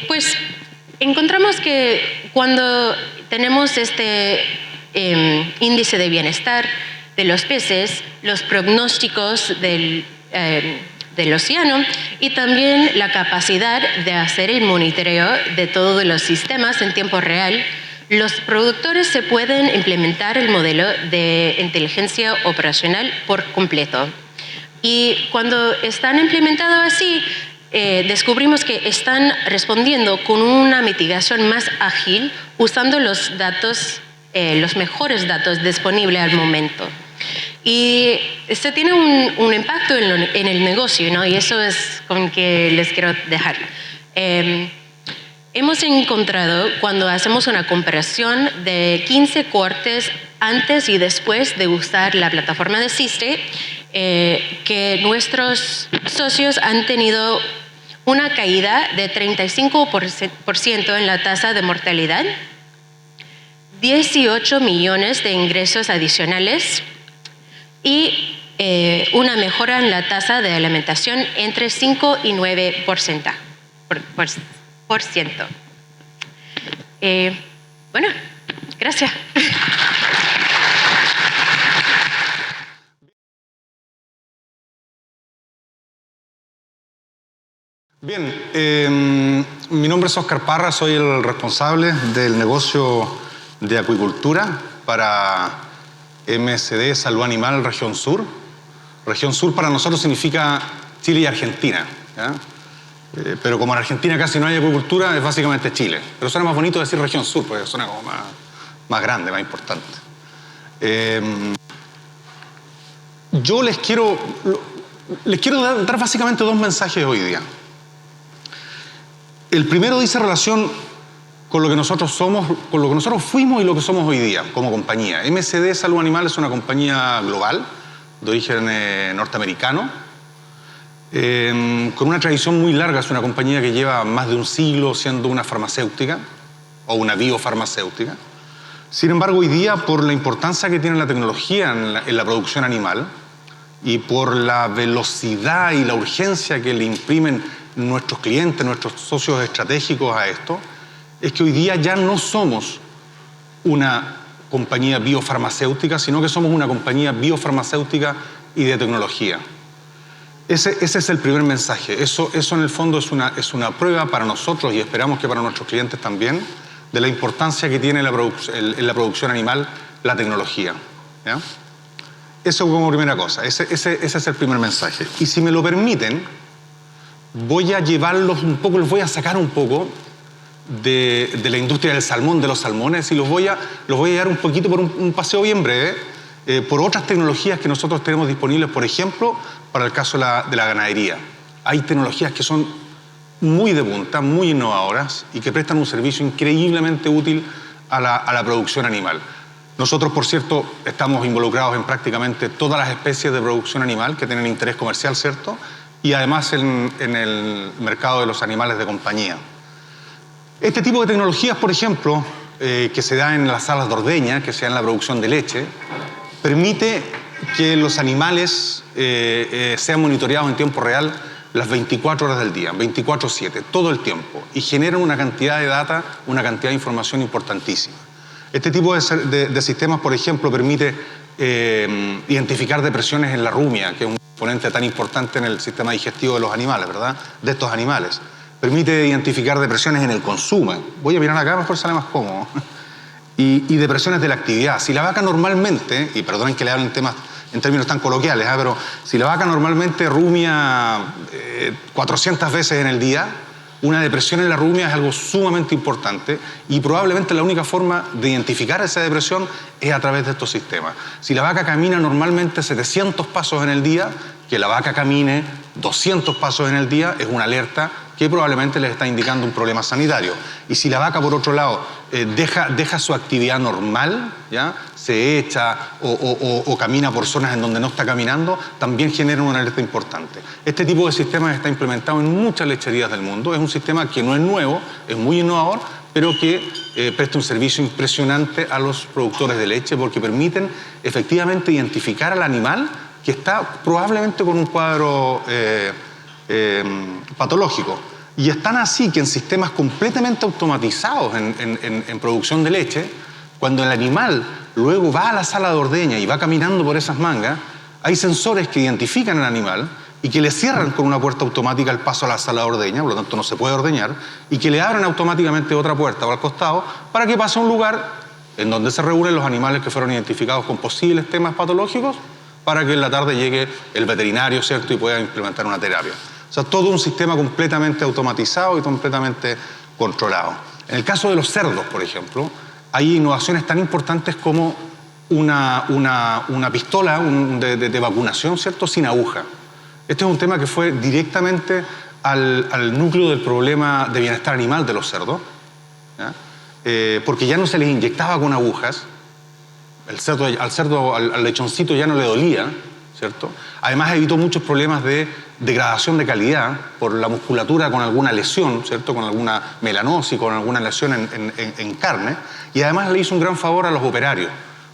Pues encontramos que cuando tenemos este índice de bienestar de los peces, los pronósticos del océano y también la capacidad de hacer el monitoreo de todos los sistemas en tiempo real, los productores se pueden implementar el modelo de inteligencia operacional por completo. Y cuando están implementados así, descubrimos que están respondiendo con una mitigación más ágil usando los datos, los mejores datos disponibles al momento. Y esto tiene un impacto en el negocio, ¿no? Y eso es con que les quiero dejar. Hemos encontrado, cuando hacemos una comparación de 15 cortes antes y después de usar la plataforma de Siste, que nuestros socios han tenido una caída de 35% en la tasa de mortalidad, 18 millones de ingresos adicionales y una mejora en la tasa de alimentación entre 5 y 9%. Bueno, gracias. Bien, mi nombre es Óscar Parra, soy el responsable del negocio de acuicultura para MSD Salud Animal Región Sur. Región Sur para nosotros significa Chile y Argentina, ¿ya? Pero como en Argentina casi no hay acuicultura, es básicamente Chile. Pero suena más bonito decir Región Sur, porque suena como más grande, más importante. Yo les quiero dar básicamente dos mensajes hoy día. El primero dice relación con lo que nosotros somos, con lo que nosotros fuimos y lo que somos hoy día como compañía. MSD Salud Animal es una compañía global de origen norteamericano, con una tradición muy larga. Es una compañía que lleva más de un siglo siendo una farmacéutica o una biofarmacéutica. Sin embargo, hoy día, por la importancia que tiene la tecnología en la producción animal y por la velocidad y la urgencia que le imprimen nuestros clientes, nuestros socios estratégicos a esto, es que hoy día ya no somos una compañía biofarmacéutica, sino que somos una compañía biofarmacéutica y de tecnología. Ese es el primer mensaje. Eso en el fondo es una prueba para nosotros y esperamos que para nuestros clientes también, de la importancia que tiene en la producción animal la tecnología, ¿ya? Eso como primera cosa. Ese es el primer mensaje. Y si me lo permiten, voy a llevarlos un poco, los voy a sacar un poco de la industria del salmón, de los salmones, y los voy a llevar un poquito por un paseo bien breve, por otras tecnologías que nosotros tenemos disponibles, por ejemplo, para el caso de la ganadería. Hay tecnologías que son muy de punta, muy innovadoras y que prestan un servicio increíblemente útil a la producción animal. Nosotros, por cierto, estamos involucrados en prácticamente todas las especies de producción animal que tienen interés comercial, ¿cierto? Y además en el mercado de los animales de compañía. Este tipo de tecnologías, por ejemplo, que se da en las salas de ordeña, que se da en la producción de leche, permite que los animales sean monitoreados en tiempo real las 24 horas del día, 24/7, todo el tiempo, y generan una cantidad de data, una cantidad de información importantísima. Este tipo de sistemas, por ejemplo, permite identificar depresiones en la rumia, que es un componente tan importante en el sistema digestivo de los animales, ¿verdad? De estos animales. Permite identificar depresiones en el consumo. Voy a mirar acá, mejor sale más cómodo. Y depresiones de la actividad. Si la vaca normalmente, y perdonen que le hablen en términos tan coloquiales, pero si la vaca normalmente rumia 400 veces en el día, una depresión en la rumia es algo sumamente importante y probablemente la única forma de identificar esa depresión es a través de estos sistemas. Si la vaca camina normalmente 700 pasos en el día, que la vaca camine 200 pasos en el día es una alerta que probablemente les está indicando un problema sanitario. Y si la vaca, por otro lado, deja su actividad normal, ¿ya? Se echa o camina por zonas en donde no está caminando, también genera una alerta importante. Este tipo de sistemas está implementado en muchas lecherías del mundo. Es un sistema que no es nuevo, es muy innovador, pero que presta un servicio impresionante a los productores de leche porque permiten efectivamente identificar al animal que está probablemente con un cuadro patológico. Y es tan así que en sistemas completamente automatizados en producción de leche, cuando el animal luego va a la sala de ordeña y va caminando por esas mangas, hay sensores que identifican al animal y que le cierran con una puerta automática el paso a la sala de ordeña, por lo tanto no se puede ordeñar, y que le abren automáticamente otra puerta o al costado para que pase a un lugar en donde se reúnen los animales que fueron identificados con posibles temas patológicos para que en la tarde llegue el veterinario, ¿cierto?, y pueda implementar una terapia. O sea, todo un sistema completamente automatizado y completamente controlado. En el caso de los cerdos, por ejemplo, hay innovaciones tan importantes como una pistola de vacunación, ¿cierto?, sin aguja. Este es un tema que fue directamente al núcleo del problema de bienestar animal de los cerdos, ¿ya? Porque ya no se les inyectaba con agujas. al lechoncito ya no le dolía, ¿cierto? Además evitó muchos problemas de degradación de calidad por la musculatura con alguna lesión, ¿cierto? Con alguna melanosis, con alguna lesión en carne, y además le hizo un gran favor a los operarios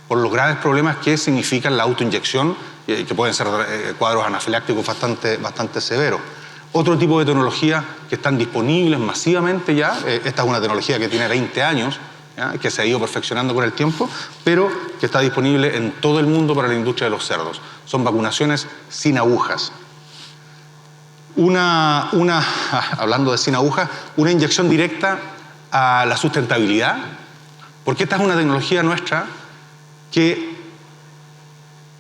por los graves problemas que significan la autoinyección, que pueden ser cuadros anafilácticos bastante severos. Otro tipo de tecnologías que están disponibles masivamente ya, esta es una tecnología que tiene 20 años, ¿ya? Que se ha ido perfeccionando con el tiempo, pero que está disponible en todo el mundo para la industria de los cerdos. Son vacunaciones sin agujas. Hablando de sin agujas, una inyección directa a la sustentabilidad, porque esta es una tecnología nuestra que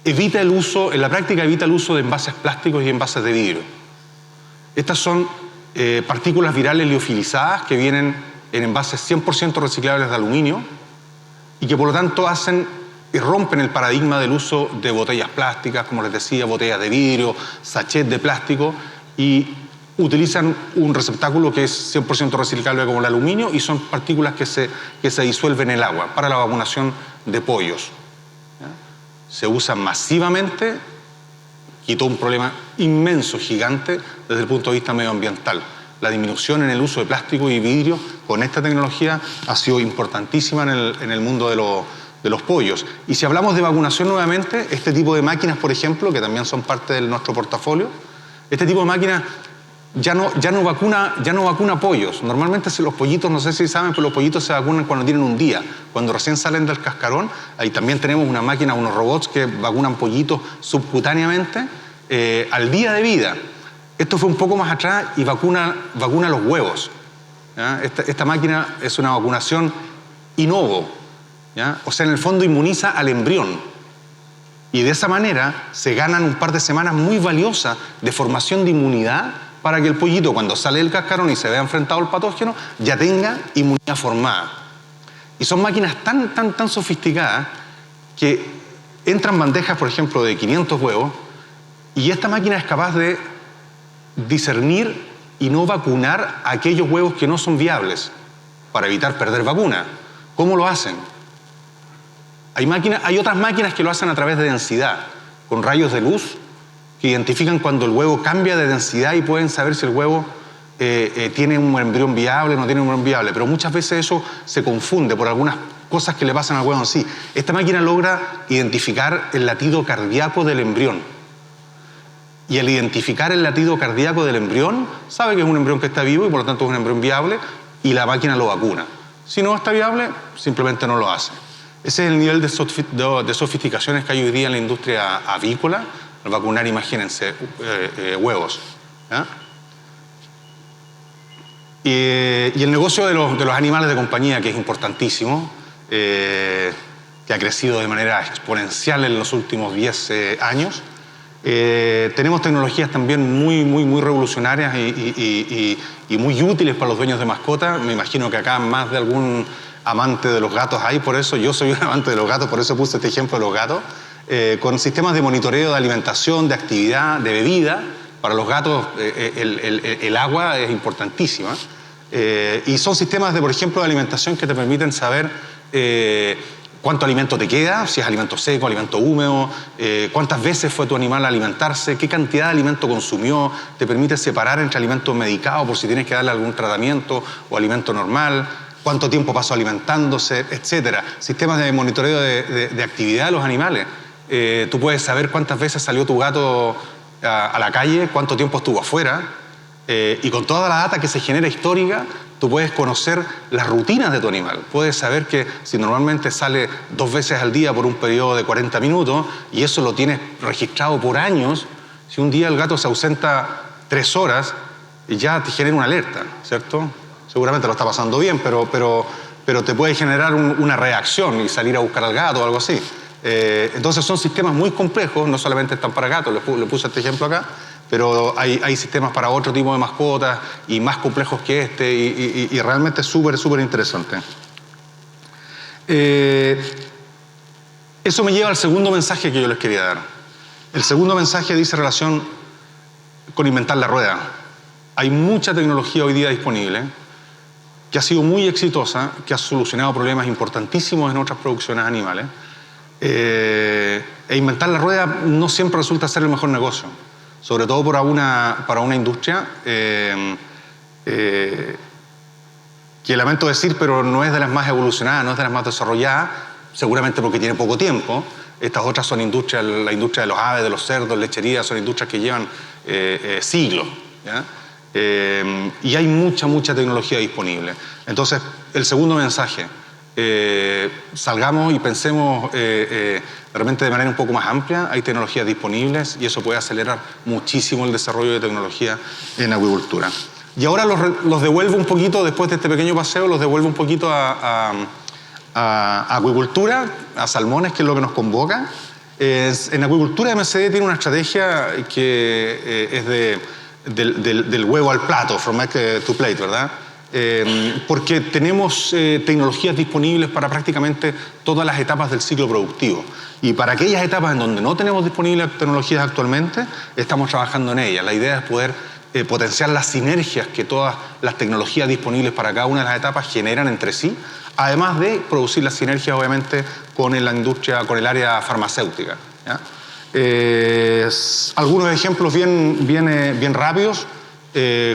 evita el uso, en la práctica evita el uso de envases plásticos y envases de vidrio. Estas son partículas virales liofilizadas que vienen en envases 100% reciclables de aluminio y que por lo tanto hacen y rompen el paradigma del uso de botellas plásticas, como les decía, botellas de vidrio, sachets de plástico, y utilizan un receptáculo que es 100% reciclable como el aluminio y son partículas que se disuelven en el agua para la vacunación de pollos. ¿Ya? Se usa masivamente, quitó un problema inmenso, gigante, desde el punto de vista medioambiental. La disminución en el uso de plástico y vidrio con esta tecnología ha sido importantísima en el mundo de los pollos. Y si hablamos de vacunación nuevamente, este tipo de máquinas, por ejemplo, que también son parte de nuestro portafolio, este tipo de máquinas ya no vacuna pollos. Normalmente los pollitos, no sé si saben, pero los pollitos se vacunan cuando tienen un día, cuando recién salen del cascarón. Ahí también tenemos una máquina, unos robots que vacunan pollitos subcutáneamente al día de vida. Esto fue un poco más atrás y vacuna los huevos. ¿Ya? Esta máquina es una vacunación in ovo, ¿ya? O sea, en el fondo inmuniza al embrión. Y de esa manera se ganan un par de semanas muy valiosas de formación de inmunidad para que el pollito, cuando sale del cascarón y se vea enfrentado al patógeno, ya tenga inmunidad formada. Y son máquinas tan sofisticadas que entran bandejas, por ejemplo, de 500 huevos, y esta máquina es capaz de discernir y no vacunar a aquellos huevos que no son viables para evitar perder vacuna. ¿Cómo lo hacen? Hay otras máquinas que lo hacen a través de densidad, con rayos de luz que identifican cuando el huevo cambia de densidad y pueden saber si el huevo tiene un embrión viable o no tiene un embrión viable, pero muchas veces eso se confunde por algunas cosas que le pasan al huevo en sí. Esta máquina logra identificar el latido cardíaco del embrión. Y al identificar el latido cardíaco del embrión, sabe que es un embrión que está vivo y por lo tanto es un embrión viable y la máquina lo vacuna. Si no está viable, simplemente no lo hace. Ese es el nivel de sofisticaciones que hay hoy día en la industria avícola, al vacunar, imagínense, huevos. ¿Ya? Y el negocio de los animales de compañía, que es importantísimo, que ha crecido de manera exponencial en los últimos 10 años. Tenemos tecnologías también muy revolucionarias y muy útiles para los dueños de mascotas. Me imagino que acá más de algún amante de los gatos hay, por eso yo soy un amante de los gatos, por eso puse este ejemplo de los gatos, con sistemas de monitoreo de alimentación, de actividad, de bebida. Para los gatos el agua es importantísima. Y son sistemas, por ejemplo, de alimentación que te permiten saber cuánto alimento te queda, si es alimento seco, alimento húmedo, cuántas veces fue tu animal a alimentarse, qué cantidad de alimento consumió, te permite separar entre alimento medicado por si tienes que darle algún tratamiento o alimento normal, cuánto tiempo pasó alimentándose, etc. Sistemas de monitoreo de actividad de los animales. Tú puedes saber cuántas veces salió tu gato a la calle, cuánto tiempo estuvo afuera, y con toda la data que se genera histórica, tú puedes conocer las rutinas de tu animal. Puedes saber que si normalmente sale 2 veces al día por un periodo de 40 minutos, y eso lo tienes registrado por años, si un día el gato se ausenta 3 horas, ya te genera una alerta, ¿cierto? Seguramente lo está pasando bien, pero te puede generar una reacción y salir a buscar al gato o algo así. Entonces son sistemas muy complejos, no solamente están para gatos, le puse este ejemplo acá, pero hay sistemas para otro tipo de mascotas y más complejos que este y realmente es súper interesante. Eso me lleva al segundo mensaje que yo les quería dar. El segundo mensaje dice relación con inventar la rueda. Hay mucha tecnología hoy día disponible que ha sido muy exitosa, que ha solucionado problemas importantísimos en otras producciones animales, E inventar la rueda no siempre resulta ser el mejor negocio, sobre todo para una industria que lamento decir, pero no es de las más evolucionadas, no es de las más desarrolladas, seguramente porque tiene poco tiempo. Estas otras son industrias, la industria de los aves, de los cerdos, lecherías, son industrias que llevan siglos, ¿ya? Y hay mucha tecnología disponible. Entonces, el segundo mensaje, salgamos y pensemos realmente de manera un poco más amplia. Hay tecnologías disponibles y eso puede acelerar muchísimo el desarrollo de tecnología en acuicultura. Y ahora los devuelvo un poquito, después de este pequeño paseo, los devuelvo un poquito a acuicultura, a salmones, que es lo que nos convoca. En acuicultura MSD tiene una estrategia que es del huevo al plato, from egg to plate, ¿verdad? Porque tenemos tecnologías disponibles para prácticamente todas las etapas del ciclo productivo. Y para aquellas etapas en donde no tenemos disponibles tecnologías actualmente, estamos trabajando en ellas. La idea es poder potenciar las sinergias que todas las tecnologías disponibles para cada una de las etapas generan entre sí, además de producir las sinergias, obviamente, con la industria, con el área farmacéutica, ¿ya? Algunos ejemplos bien rápidos,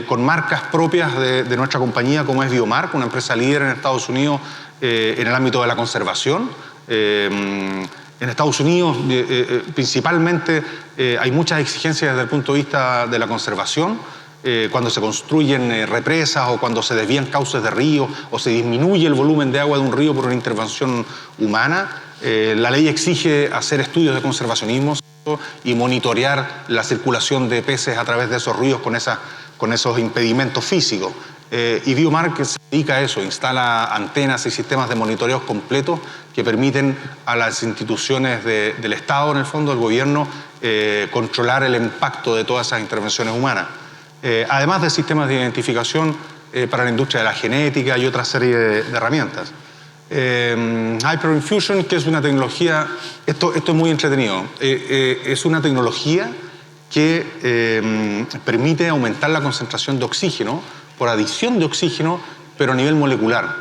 con marcas propias de nuestra compañía, como es Biomark, una empresa líder en Estados Unidos en el ámbito de la conservación. En Estados Unidos, principalmente, hay muchas exigencias desde el punto de vista de la conservación. Cuando se construyen represas o cuando se desvían cauces de río o se disminuye el volumen de agua de un río por una intervención humana, la ley exige hacer estudios de conservacionismo y monitorear la circulación de peces a través de esos ríos con esos impedimentos físicos. Y Biomark se dedica a eso, instala antenas y sistemas de monitoreo completos que permiten a las instituciones del Estado, en el fondo, del gobierno, controlar el impacto de todas esas intervenciones humanas. Además de sistemas de identificación para la industria de la genética y otra serie de herramientas. Hyperinfusion, que es una tecnología, esto es muy entretenido, es una tecnología que permite aumentar la concentración de oxígeno por adición de oxígeno, pero a nivel molecular.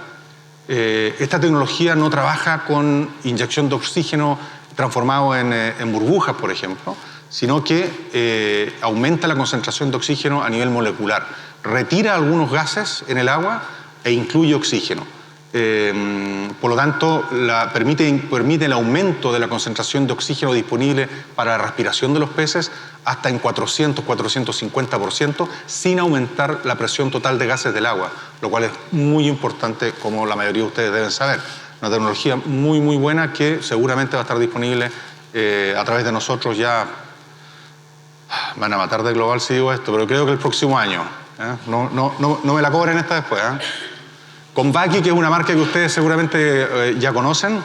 Esta tecnología no trabaja con inyección de oxígeno transformado en burbujas, por ejemplo, sino que aumenta la concentración de oxígeno a nivel molecular, retira algunos gases en el agua e incluye oxígeno. Por lo tanto, permite el aumento de la concentración de oxígeno disponible para la respiración de los peces hasta en 400-450%, sin aumentar la presión total de gases del agua, lo cual es muy importante, como la mayoría de ustedes deben saber. Una tecnología muy buena que seguramente va a estar disponible a través de nosotros ya. Van a matar de global si digo esto, pero creo que el próximo año. No me la cobren esta después. Con Vaki, que es una marca que ustedes seguramente ya conocen,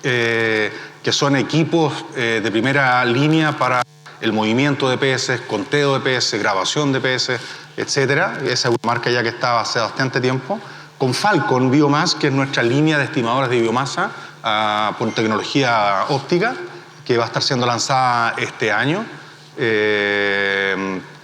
que son equipos de primera línea para el movimiento de peces, conteo de peces, grabación de peces, etc. Esa es una marca ya que está hace bastante tiempo. Con Falcon Biomass, que es nuestra línea de estimadores de biomasa por tecnología óptica, que va a estar siendo lanzada este año.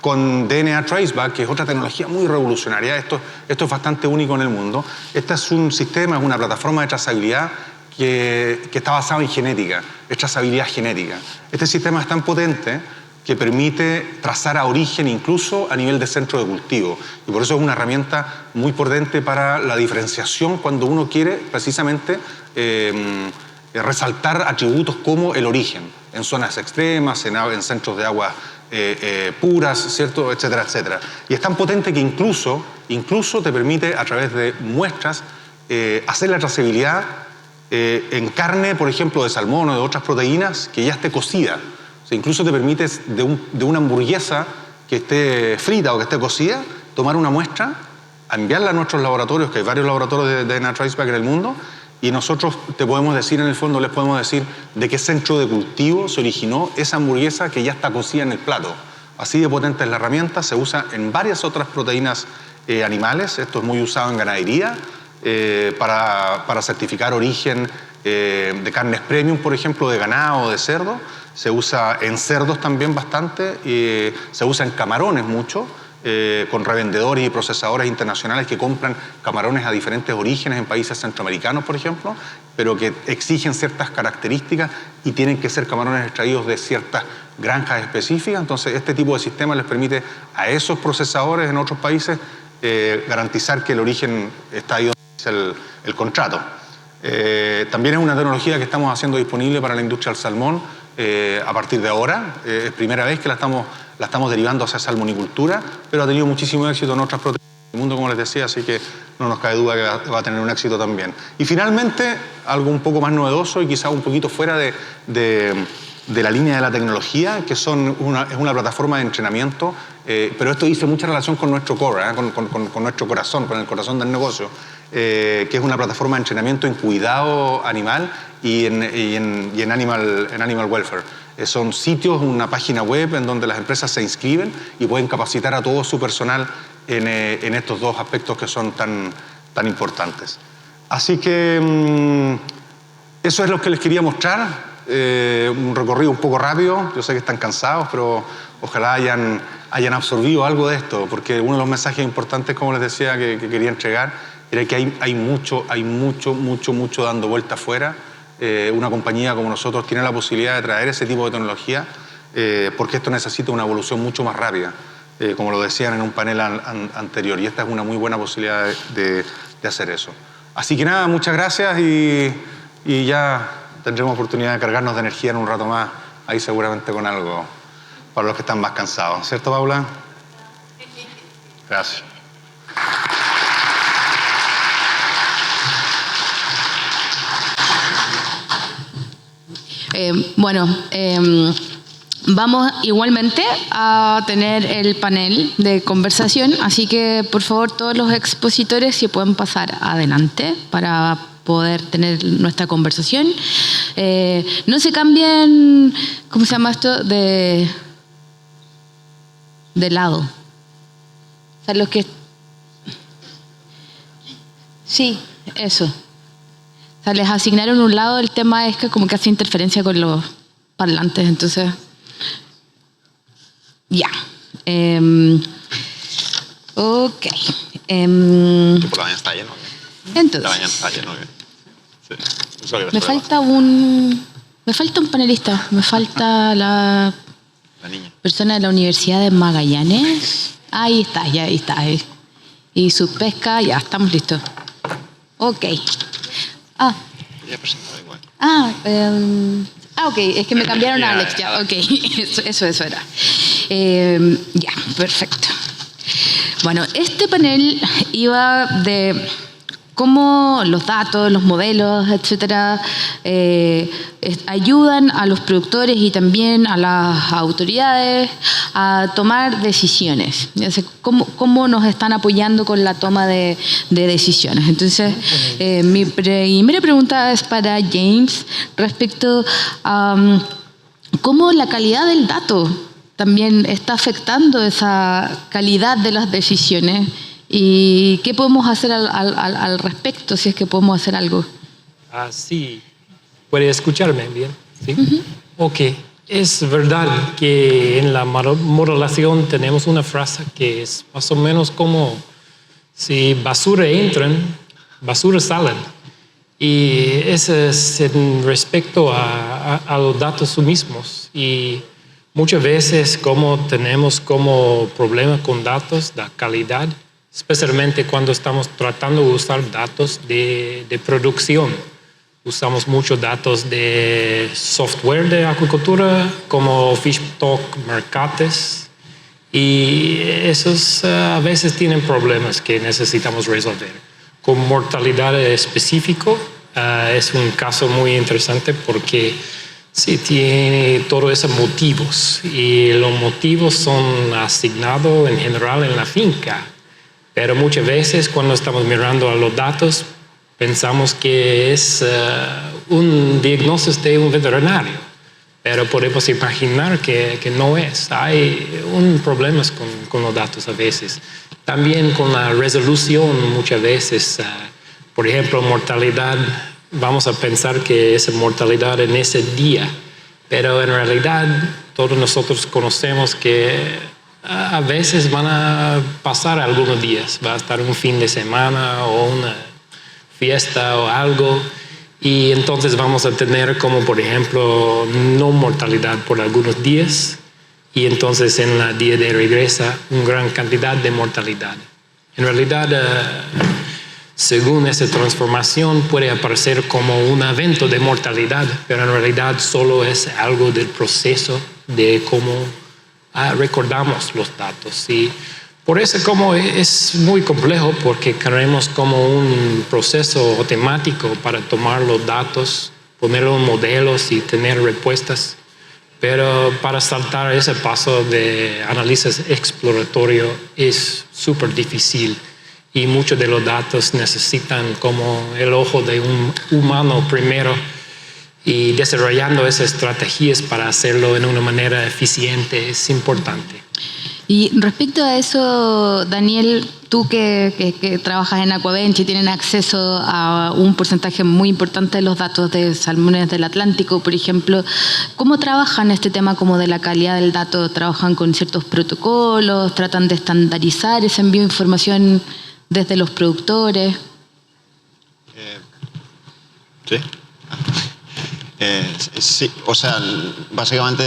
Con DNA Traceback, que es otra tecnología muy revolucionaria. Esto es bastante único en el mundo. Este es un sistema, es una plataforma de trazabilidad que está basada en genética, es trazabilidad genética. Este sistema es tan potente que permite trazar a origen incluso a nivel de centro de cultivo. Y por eso es una herramienta muy potente para la diferenciación cuando uno quiere precisamente resaltar atributos como el origen, en zonas extremas, en centros de agua puras, ¿cierto? Etcétera, etcétera. Y es tan potente que incluso te permite, a través de muestras, hacer la trazabilidad en carne, por ejemplo, de salmón o de otras proteínas que ya esté cocida. O sea, incluso te permite de una hamburguesa que esté frita o que esté cocida, tomar una muestra, enviarla a nuestros laboratorios, que hay varios laboratorios de DNA Traceback en el mundo, y nosotros te podemos decir, en el fondo, les podemos decir de qué centro de cultivo se originó esa hamburguesa que ya está cocida en el plato. Así de potente es la herramienta, se usa en varias otras proteínas animales. Esto es muy usado en ganadería para certificar origen de carnes premium, por ejemplo, de ganado o de cerdo. Se usa en cerdos también bastante, se usa en camarones mucho, con revendedores y procesadores internacionales que compran camarones a diferentes orígenes en países centroamericanos, por ejemplo, pero que exigen ciertas características y tienen que ser camarones extraídos de ciertas granjas específicas. Entonces, este tipo de sistema les permite a esos procesadores en otros países garantizar que el origen está ahí donde dice el contrato. También es una tecnología que estamos haciendo disponible para la industria del salmón a partir de ahora. Es primera vez que la estamos derivando hacia salmonicultura, pero ha tenido muchísimo éxito en otras proteínas del mundo, como les decía, así que no nos cabe duda que va a tener un éxito también. Y finalmente, algo un poco más novedoso y quizá un poquito fuera de la línea de la tecnología, que es una plataforma de entrenamiento, pero esto dice mucha relación con nuestro core, con nuestro corazón, con el corazón del negocio, que es una plataforma de entrenamiento en cuidado animal y en animal welfare. Son sitios, una página web en donde las empresas se inscriben y pueden capacitar a todo su personal en estos dos aspectos que son tan importantes. Así que eso es lo que les quería mostrar. Un recorrido un poco rápido, yo sé que están cansados, pero ojalá hayan absorbido algo de esto, porque uno de los mensajes importantes, como les decía, que quería entregar, era que hay mucho dando vuelta afuera. Una compañía como nosotros tiene la posibilidad de traer ese tipo de tecnología, porque esto necesita una evolución mucho más rápida, como lo decían en un panel anterior, y esta es una muy buena posibilidad de hacer eso. Así que nada, muchas gracias y ya tendremos oportunidad de cargarnos de energía en un rato más, ahí seguramente con algo para los que están más cansados. ¿Cierto, Paula? Gracias. Vamos igualmente a tener el panel de conversación, así que por favor todos los expositores si pueden pasar adelante para poder tener nuestra conversación. No se cambien, ¿cómo se llama esto? De lado. O sea, los que... Sí, eso. O sea, les asignaron un lado, el tema es que como que hace interferencia con los parlantes, entonces... Ya. Ok. Que por la mañana está lleno. Entonces... La mañana está lleno. Sí. Me falta un panelista. Me falta la niña. Persona de la Universidad de Magallanes. Ahí está. Y su pesca, ya, estamos listos. Ok. Ya presentado igual. Ok, es que me cambiaron a Alex, ya, ok, eso era. Ya, perfecto. Bueno, este panel iba de cómo los datos, los modelos, etcétera, ayudan a los productores y también a las autoridades a tomar decisiones. Cómo nos están apoyando con la toma de decisiones. Entonces, mi primera pregunta es para James respecto a cómo la calidad del dato también está afectando esa calidad de las decisiones. ¿Y qué podemos hacer al respecto, si es que podemos hacer algo? Sí. ¿Puede escucharme bien? ¿Sí? Ok. Es verdad que en la modelación tenemos una frase que es más o menos como si basura entran, basura salen. Y eso es en respecto a los datos mismos. Y muchas veces como tenemos como problema con datos, la calidad, especialmente cuando estamos tratando de usar datos de producción. Usamos muchos datos de software de acuicultura, como Fishtalk Mercates, y esos a veces tienen problemas que necesitamos resolver. Con mortalidad específico es un caso muy interesante porque sí tiene todos esos motivos, y los motivos son asignados en general en la finca. Pero muchas veces cuando estamos mirando a los datos, pensamos que es un diagnóstico de un veterinario. Pero podemos imaginar que no es. Hay problemas con los datos a veces. También con la resolución muchas veces. Por ejemplo, mortalidad, vamos a pensar que es mortalidad en ese día. Pero en realidad todos nosotros conocemos que A veces van a pasar algunos días, va a estar un fin de semana o una fiesta o algo, y entonces vamos a tener como, por ejemplo, no mortalidad por algunos días, y entonces en la día de regresa una gran cantidad de mortalidad. En realidad, según esa transformación, puede aparecer como un evento de mortalidad, pero en realidad solo es algo del proceso de cómo recordamos los datos. Y por eso como es muy complejo, porque queremos como un proceso automático para tomar los datos, ponerlos en modelos y tener respuestas. Pero para saltar ese paso de análisis exploratorio es súper difícil. Y muchos de los datos necesitan como el ojo de un humano primero, y desarrollando esas estrategias para hacerlo en una manera eficiente es importante. Y respecto a eso, Daniel, tú que trabajas en Aquabench y tienen acceso a un porcentaje muy importante de los datos de salmones del Atlántico, por ejemplo, ¿cómo trabajan este tema como de la calidad del dato? ¿Trabajan con ciertos protocolos? ¿Tratan de estandarizar ese envío de información desde los productores? Sí. Sí, o sea, básicamente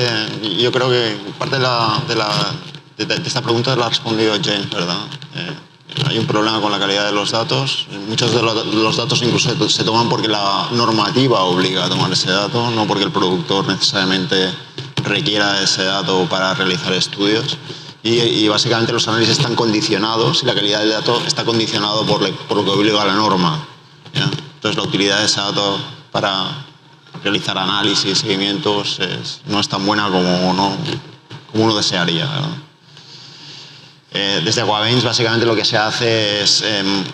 yo creo que parte de esta pregunta la ha respondido James, ¿verdad? Hay un problema con la calidad de los datos. Muchos de los datos incluso se toman porque la normativa obliga a tomar ese dato, no porque el productor necesariamente requiera ese dato para realizar estudios. Y básicamente los análisis están condicionados y la calidad del dato está condicionado por lo que obliga a la norma, ¿ya? Entonces la utilidad de ese dato para realizar análisis, seguimientos, no es tan buena como uno desearía, ¿verdad? Desde Aquabench básicamente lo que se hace es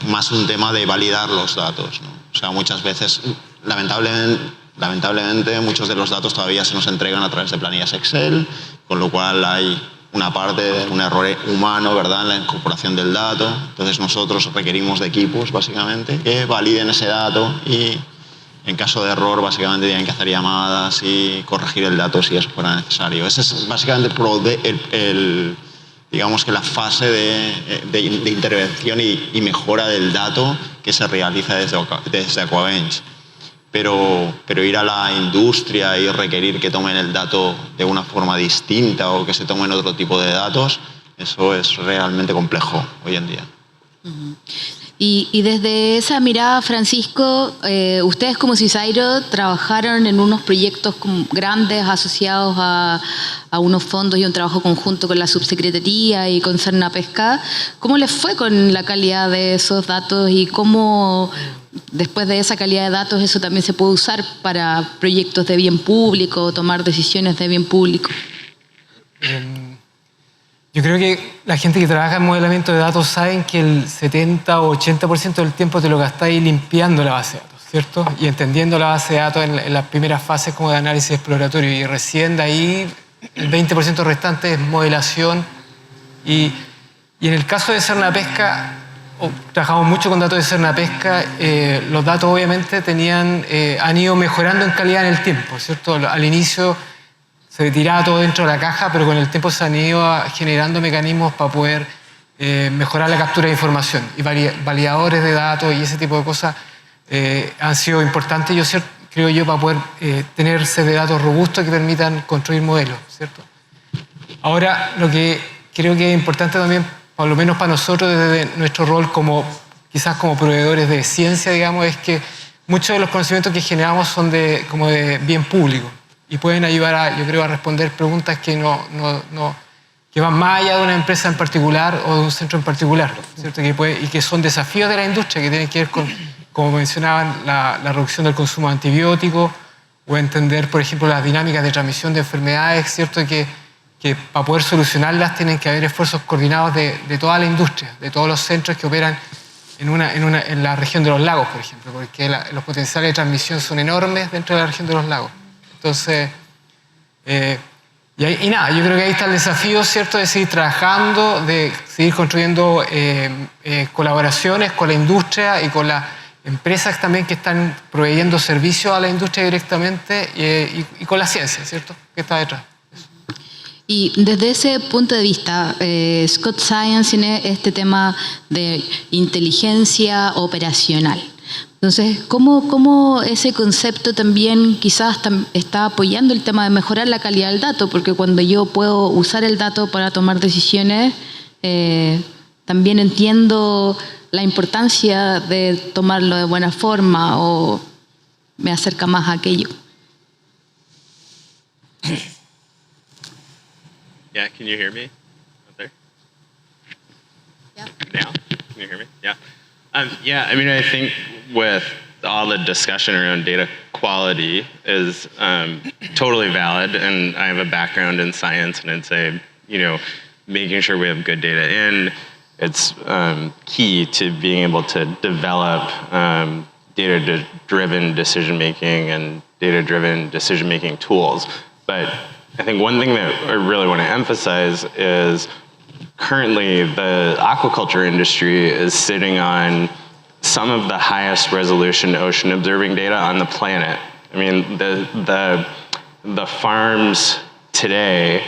más un tema de validar los datos, ¿no? O sea, muchas veces, lamentablemente, muchos de los datos todavía se nos entregan a través de planillas Excel, con lo cual hay una parte, un error humano, ¿verdad?, en la incorporación del dato. Entonces nosotros requerimos de equipos, básicamente, que validen ese dato y en caso de error, básicamente tienen que hacer llamadas y corregir el dato si eso fuera necesario. Ese es básicamente digamos que la fase de intervención y mejora del dato que se realiza desde Aquabench. Pero ir a la industria y requerir que tomen el dato de una forma distinta o que se tomen otro tipo de datos, eso es realmente complejo hoy en día. Uh-huh. Y desde esa mirada, Francisco, ustedes como CISAIRO trabajaron en unos proyectos grandes asociados a unos fondos y un trabajo conjunto con la Subsecretaría y con Cernapesca. ¿Cómo les fue con la calidad de esos datos y cómo, después de esa calidad de datos, eso también se puede usar para proyectos de bien público, tomar decisiones de bien público? Yo creo que la gente que trabaja en modelamiento de datos saben que el 70 o 80% del tiempo te lo gastáis limpiando la base de datos, ¿cierto? Y entendiendo la base de datos en las primeras fases como de análisis exploratorio. Y recién de ahí el 20% restante es modelación. Y en el caso de Cernapesca, trabajamos mucho con datos de Cernapesca. Los datos obviamente han ido mejorando en calidad en el tiempo, ¿cierto? Al inicio se tiraba todo dentro de la caja, pero con el tiempo se han ido generando mecanismos para poder mejorar la captura de información. Y validadores de datos y ese tipo de cosas han sido importantes, creo yo, para poder tener sets de datos robustos que permitan construir modelos, ¿cierto? Ahora, lo que creo que es importante también, por lo menos para nosotros, desde nuestro rol quizás como proveedores de ciencia, digamos, es que muchos de los conocimientos que generamos son como de bien público. Y pueden ayudar, yo creo, a responder preguntas que que van más allá de una empresa en particular o de un centro en particular, ¿cierto? Y que son desafíos de la industria que tienen que ver con, como mencionaban, la reducción del consumo de antibióticos o entender, por ejemplo, las dinámicas de transmisión de enfermedades, ¿cierto? Que para poder solucionarlas tienen que haber esfuerzos coordinados de toda la industria, de todos los centros que operan en la región de los lagos, por ejemplo, porque los potenciales de transmisión son enormes dentro de la región de los lagos. Entonces, nada, yo creo que ahí está el desafío, ¿cierto?, de seguir trabajando, de seguir construyendo colaboraciones con la industria y con las empresas también que están proveyendo servicios a la industria directamente y con la ciencia, ¿cierto?, que está detrás. Y desde ese punto de vista, Scott Science tiene este tema de inteligencia operacional. Entonces, ¿cómo ese concepto también quizás está apoyando el tema de mejorar la calidad del dato? Porque cuando yo puedo usar el dato para tomar decisiones, también entiendo la importancia de tomarlo de buena forma o me acerca más a aquello. Yeah, can you hear me out there? Yeah. Now, can you hear me? Yeah. Yeah, I mean, I think with all the discussion around data quality is totally valid, and I have a background in science, and I'd say, making sure we have good data in, it's key to being able to develop data-driven decision-making and data-driven decision-making tools. But I think one thing that I really want to emphasize is currently the aquaculture industry is sitting on some of the highest resolution ocean observing data on the planet. I mean, the farms today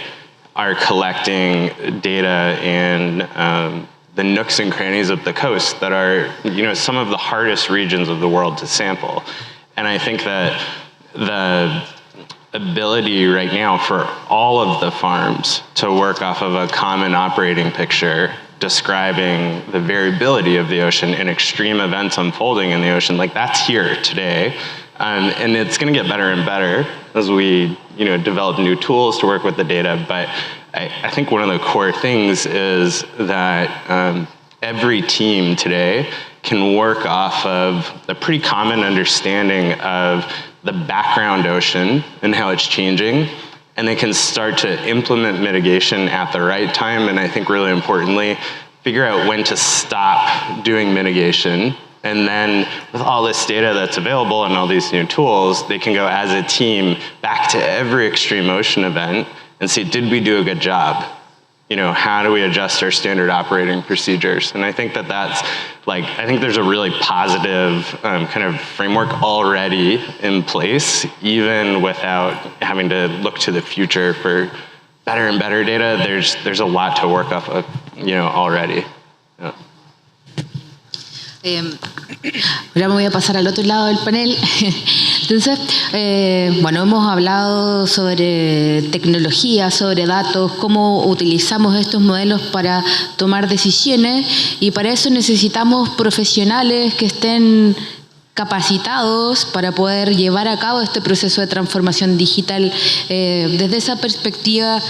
are collecting data in the nooks and crannies of the coast that are, some of the hardest regions of the world to sample. And I think that the ability right now for all of the farms to work off of a common operating picture describing the variability of the ocean and extreme events unfolding in the ocean, like that's here today. And it's going to get better and better as we, develop new tools to work with the data. But I think one of the core things is that every team today can work off of a pretty common understanding of the background ocean and how it's changing, and they can start to implement mitigation at the right time, and I think really importantly, figure out when to stop doing mitigation. And then with all this data that's available and all these new tools, they can go as a team back to every extreme ocean event and see, did we do a good job? How do we adjust our standard operating procedures? And I think that's I think there's a really positive kind of framework already in place, even without having to look to the future for better and better data. There's a lot to work off of, already. Yeah. Ahora me voy a pasar al otro lado del panel. Entonces, hemos hablado sobre tecnología, sobre datos, cómo utilizamos estos modelos para tomar decisiones, y para eso necesitamos profesionales que estén capacitados para poder llevar a cabo este proceso de transformación digital. Desde esa perspectiva,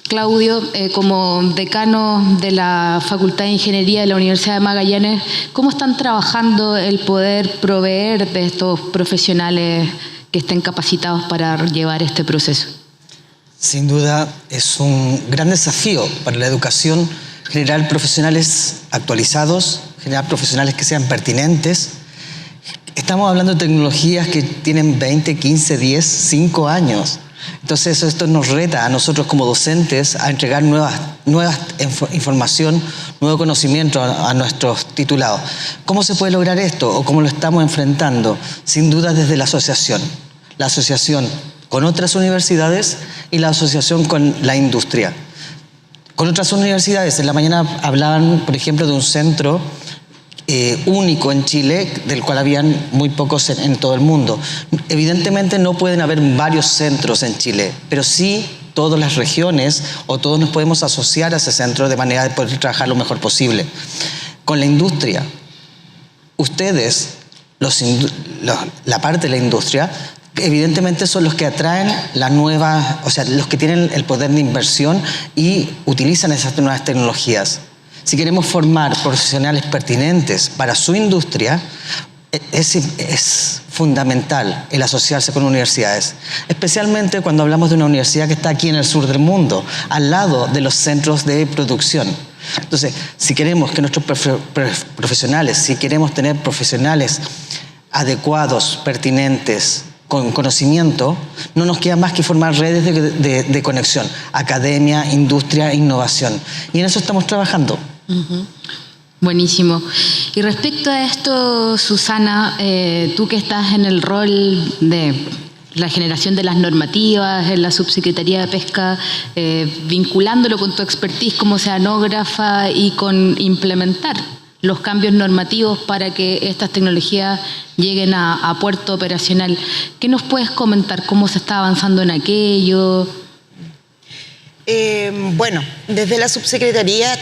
Claudio, como decano de la Facultad de Ingeniería de la Universidad de Magallanes, ¿cómo están trabajando el poder proveer de estos profesionales que estén capacitados para llevar este proceso? Sin duda es un gran desafío para la educación generar profesionales actualizados, generar profesionales que sean pertinentes. Estamos hablando de tecnologías que tienen 20, 15, 10, 5 años. Entonces esto nos reta a nosotros como docentes a entregar nueva información, nuevo conocimiento a nuestros titulados. ¿Cómo se puede lograr esto o cómo lo estamos enfrentando? Sin duda desde la asociación con otras universidades y la asociación con la industria. Con otras universidades, en la mañana hablaban, por ejemplo, de un centro único en Chile, del cual habían muy pocos en todo el mundo. Evidentemente no pueden haber varios centros en Chile, pero sí todas las regiones o todos nos podemos asociar a ese centro de manera de poder trabajar lo mejor posible. Con la industria, ustedes, la parte de la industria, evidentemente son los que atraen la nueva, o sea, los que tienen el poder de inversión y utilizan esas nuevas tecnologías. Si queremos formar profesionales pertinentes para su industria, es fundamental el asociarse con universidades, especialmente cuando hablamos de una universidad que está aquí en el sur del mundo, al lado de los centros de producción. Entonces, si queremos que nuestros profesionales, si queremos tener profesionales adecuados, pertinentes, con conocimiento, no nos queda más que formar redes de conexión, academia, industria, innovación. Y en eso estamos trabajando. Uh-huh. Buenísimo. Y respecto a esto, Susana, tú que estás en el rol de la generación de las normativas en la Subsecretaría de Pesca, vinculándolo con tu expertise como oceanógrafa y con implementar los cambios normativos para que estas tecnologías lleguen a puerto operacional. ¿Qué nos puedes comentar? ¿Cómo se está avanzando en aquello? Bueno, desde la subsecretaría,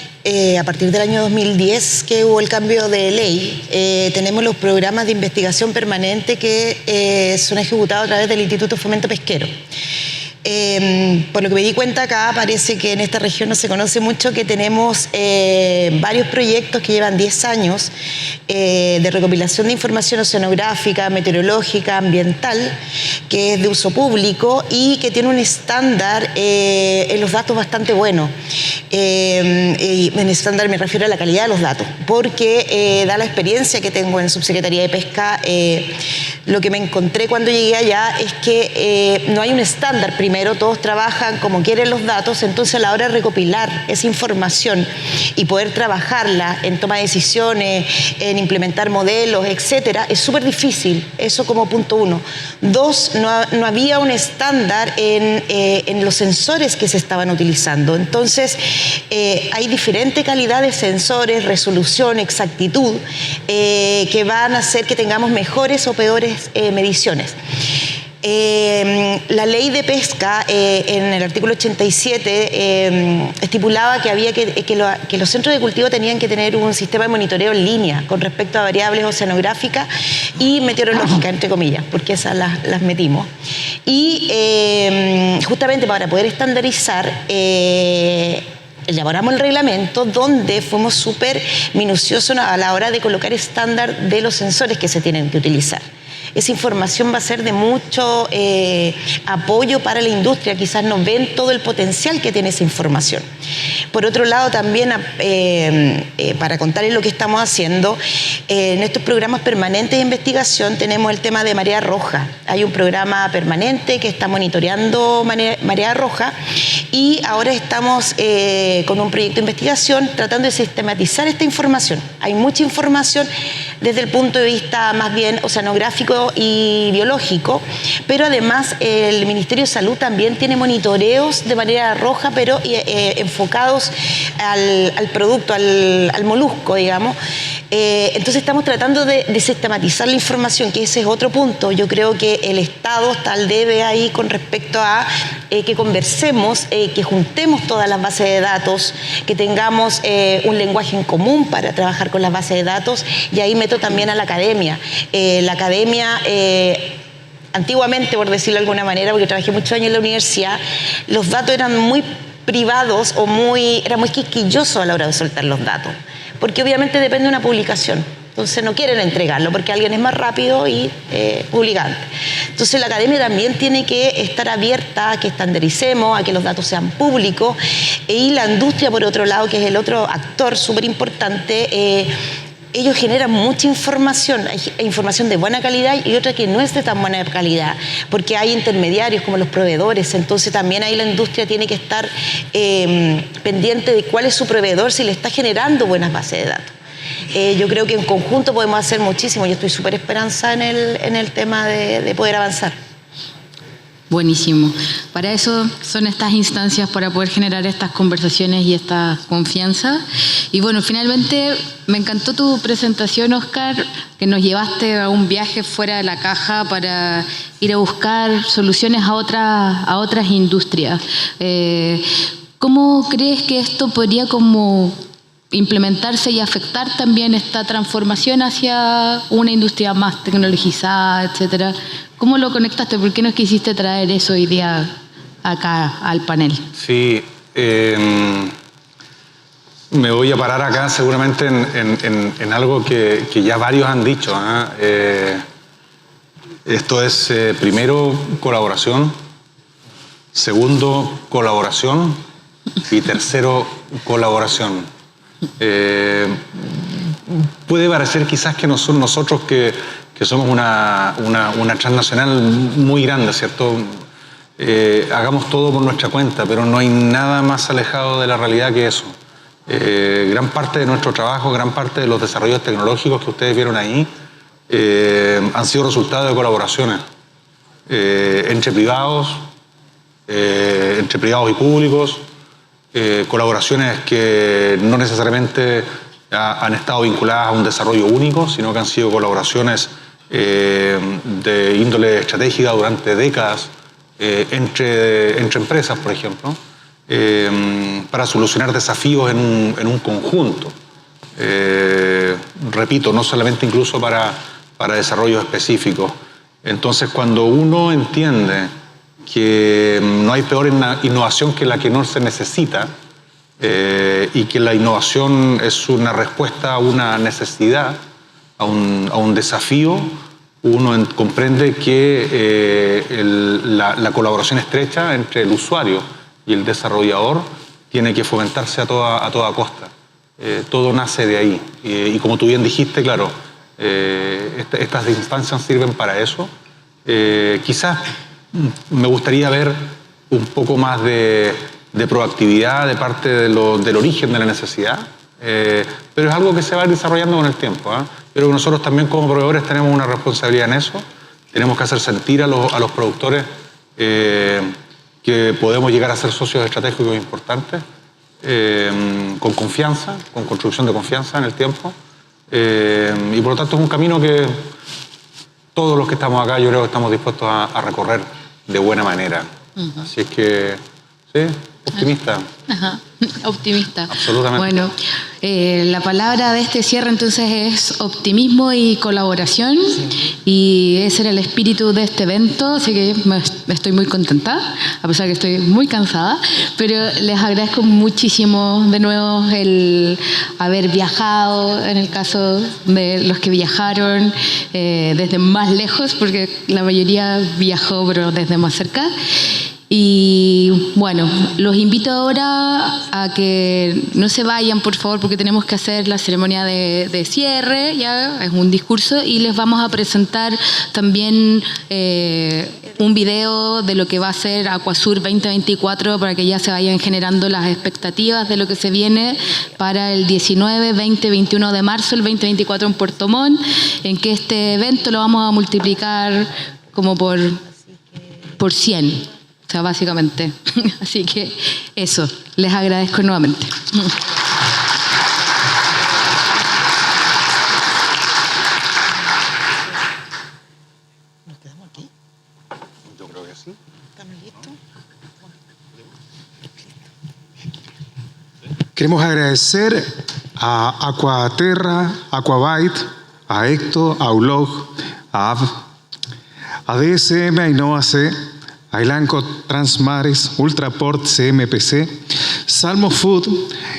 a partir del año 2010, que hubo el cambio de ley, tenemos los programas de investigación permanente que son ejecutados a través del Instituto Fomento Pesquero. Por lo que me di cuenta acá, parece que en esta región no se conoce mucho que tenemos varios proyectos que llevan 10 años de recopilación de información oceanográfica, meteorológica, ambiental, que es de uso público y que tiene un estándar en los datos bastante bueno. Y en estándar me refiero a la calidad de los datos, porque da la experiencia que tengo en Subsecretaría de Pesca, lo que me encontré cuando llegué allá es que no hay un estándar. Primero, todos trabajan como quieren los datos, entonces a la hora de recopilar esa información y poder trabajarla en toma de decisiones, en implementar modelos, etcétera, es súper difícil. Eso como punto 1. 2, no había un estándar en los sensores que se estaban utilizando. Entonces, hay diferente calidad de sensores, resolución, exactitud, que van a hacer que tengamos mejores o peores mediciones. La ley de pesca, en el artículo 87, estipulaba que había que los centros de cultivo tenían que tener un sistema de monitoreo en línea con respecto a variables oceanográficas y meteorológicas, entre comillas, porque esas las metimos. Y justamente para poder estandarizar, elaboramos el reglamento donde fuimos súper minuciosos a la hora de colocar estándar de los sensores que se tienen que utilizar. Esa información va a ser de mucho apoyo para la industria, quizás no ven todo el potencial que tiene esa información. Por otro lado, también para contarles lo que estamos haciendo, en estos programas permanentes de investigación tenemos el tema de marea roja. Hay un programa permanente que está monitoreando marea roja y ahora estamos con un proyecto de investigación tratando de sistematizar esta información. Hay mucha información desde el punto de vista más bien oceanográfico y biológico, pero además el Ministerio de Salud también tiene monitoreos de marea roja, pero enfocados al producto, al molusco, digamos. Entonces estamos tratando de sistematizar la información, que ese es otro punto. Yo creo que el Estado está al debe ahí con respecto a que conversemos, que juntemos todas las bases de datos, que tengamos un lenguaje en común para trabajar con las bases de datos, y ahí meto también a la academia. La academia, antiguamente, por decirlo de alguna manera, porque trabajé muchos años en la universidad, los datos eran muy privados o era muy quisquilloso a la hora de soltar los datos, porque obviamente depende de una publicación. Entonces no quieren entregarlo porque alguien es más rápido y publicante. Entonces la academia también tiene que estar abierta a que estandaricemos, a que los datos sean públicos, y la industria, por otro lado, que es el otro actor súper importante, ellos generan mucha información, hay información de buena calidad y otra que no es de tan buena calidad, porque hay intermediarios como los proveedores. Entonces también ahí la industria tiene que estar pendiente de cuál es su proveedor, si le está generando buenas bases de datos. Yo creo que en conjunto podemos hacer muchísimo. Yo estoy súper esperanzada en el tema de poder avanzar. Buenísimo. Para eso son estas instancias, para poder generar estas conversaciones y esta confianza. Y bueno, finalmente me encantó tu presentación, Oscar, que nos llevaste a un viaje fuera de la caja para ir a buscar soluciones a otras industrias. ¿Cómo crees que esto podría como implementarse y afectar también esta transformación hacia una industria más tecnologizada, etcétera? ¿Cómo lo conectaste? ¿Por qué nos quisiste traer eso hoy día acá al panel? Sí, me voy a parar acá seguramente en algo que ya varios han dicho. Esto es, primero, colaboración, segundo, colaboración y tercero, colaboración. Puede parecer quizás que nosotros que somos una transnacional muy grande, ¿cierto? Hagamos todo por nuestra cuenta, pero no hay nada más alejado de la realidad que eso. Gran parte de nuestro trabajo, gran parte de los desarrollos tecnológicos que ustedes vieron ahí han sido resultado de colaboraciones. entre privados y públicos, colaboraciones que no necesariamente han estado vinculadas a un desarrollo único, sino que han sido colaboraciones de índole estratégica durante décadas entre empresas, por ejemplo, para solucionar desafíos en un conjunto. Repito, no solamente incluso para desarrollos específicos. Entonces, cuando uno entiende que no hay peor innovación que la que no se necesita, y que la innovación es una respuesta a una necesidad, a un desafío, uno comprende que la colaboración estrecha entre el usuario y el desarrollador tiene que fomentarse a toda costa. Todo nace de ahí. Y como tú bien dijiste, claro, estas instancias sirven para eso. Quizás me gustaría ver un poco más de proactividad de parte del origen de la necesidad, pero es algo que se va desarrollando con el tiempo. Pero nosotros también como proveedores tenemos una responsabilidad en eso. Tenemos que hacer sentir a los productores que podemos llegar a ser socios estratégicos importantes, con confianza, con construcción de confianza en el tiempo. Y por lo tanto es un camino que todos los que estamos acá yo creo que estamos dispuestos a recorrer de buena manera. Así es que, sí, optimista. Ajá. Optimista. Absolutamente. Bueno, la palabra de este cierre entonces es optimismo y colaboración, y ese era el espíritu de este evento, así que estoy muy contenta, a pesar que estoy muy cansada, pero les agradezco muchísimo de nuevo el haber viajado, en el caso de los que viajaron desde más lejos, porque la mayoría viajó pero desde más cerca. Y bueno, los invito ahora a que no se vayan, por favor, porque tenemos que hacer la ceremonia de cierre, ya es un discurso, y les vamos a presentar también un video de lo que va a ser Aquasur 2024 para que ya se vayan generando las expectativas de lo que se viene para el 19, 20, 21 de marzo, el 2024 en Puerto Montt, en que este evento lo vamos a multiplicar como por 100. O sea, básicamente. Así que eso, les agradezco nuevamente. ¿Nos quedamos aquí? Yo creo que sí. ¿Estamos listos? Queremos agradecer a Aquaterra, Aquabite, a Ecto, a Ulog, a AB, a DSM, a InnovaC, a Elanco Transmares, Ultraport CMPC, Salmo Food,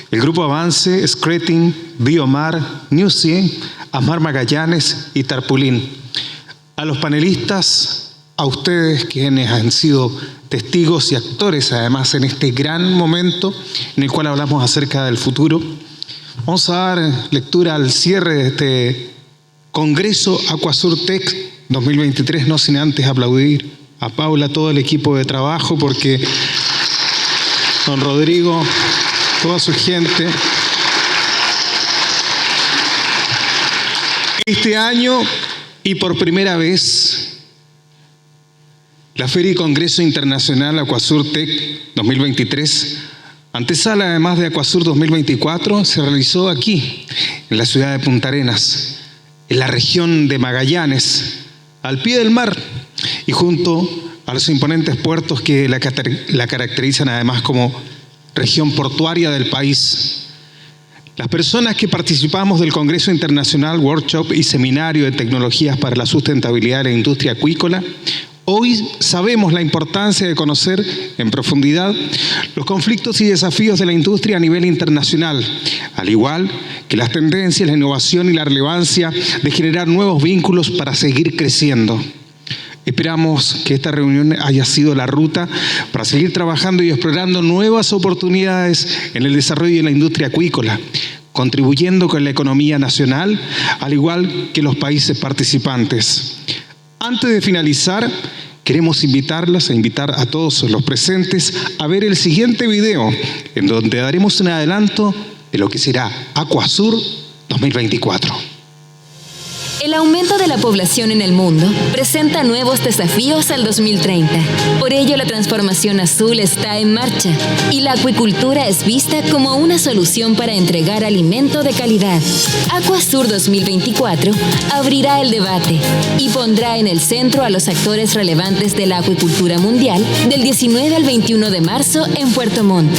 el Grupo Avance, Screting, Biomar, Newsea, Asmar Magallanes y Tarpulín. A los panelistas, a ustedes quienes han sido testigos y actores además en este gran momento en el cual hablamos acerca del futuro. Vamos a dar lectura al cierre de este Congreso Aquasur Tech 2023, no sin antes aplaudir a Paula, todo el equipo de trabajo, porque don Rodrigo, toda su gente. Este año y por primera vez, la Feria y Congreso Internacional Aquasur Tech 2023, antesala además de Aquasur 2024, se realizó aquí, en la ciudad de Punta Arenas, en la región de Magallanes, al pie del mar, y junto a los imponentes puertos que la caracterizan además como región portuaria del país. Las personas que participamos del Congreso Internacional, Workshop y Seminario de Tecnologías para la Sustentabilidad de la Industria Acuícola, hoy sabemos la importancia de conocer en profundidad los conflictos y desafíos de la industria a nivel internacional, al igual que las tendencias, la innovación y la relevancia de generar nuevos vínculos para seguir creciendo. Esperamos que esta reunión haya sido la ruta para seguir trabajando y explorando nuevas oportunidades en el desarrollo de la industria acuícola, contribuyendo con la economía nacional, al igual que los países participantes. Antes de finalizar, queremos invitarlas e invitar a todos los presentes a ver el siguiente video, en donde daremos un adelanto de lo que será Aquasur 2024. El aumento de la población en el mundo presenta nuevos desafíos al 2030. Por ello, la transformación azul está en marcha y la acuicultura es vista como una solución para entregar alimento de calidad. Aquasur 2024 abrirá el debate y pondrá en el centro a los actores relevantes de la acuicultura mundial del 19 al 21 de marzo en Puerto Montt.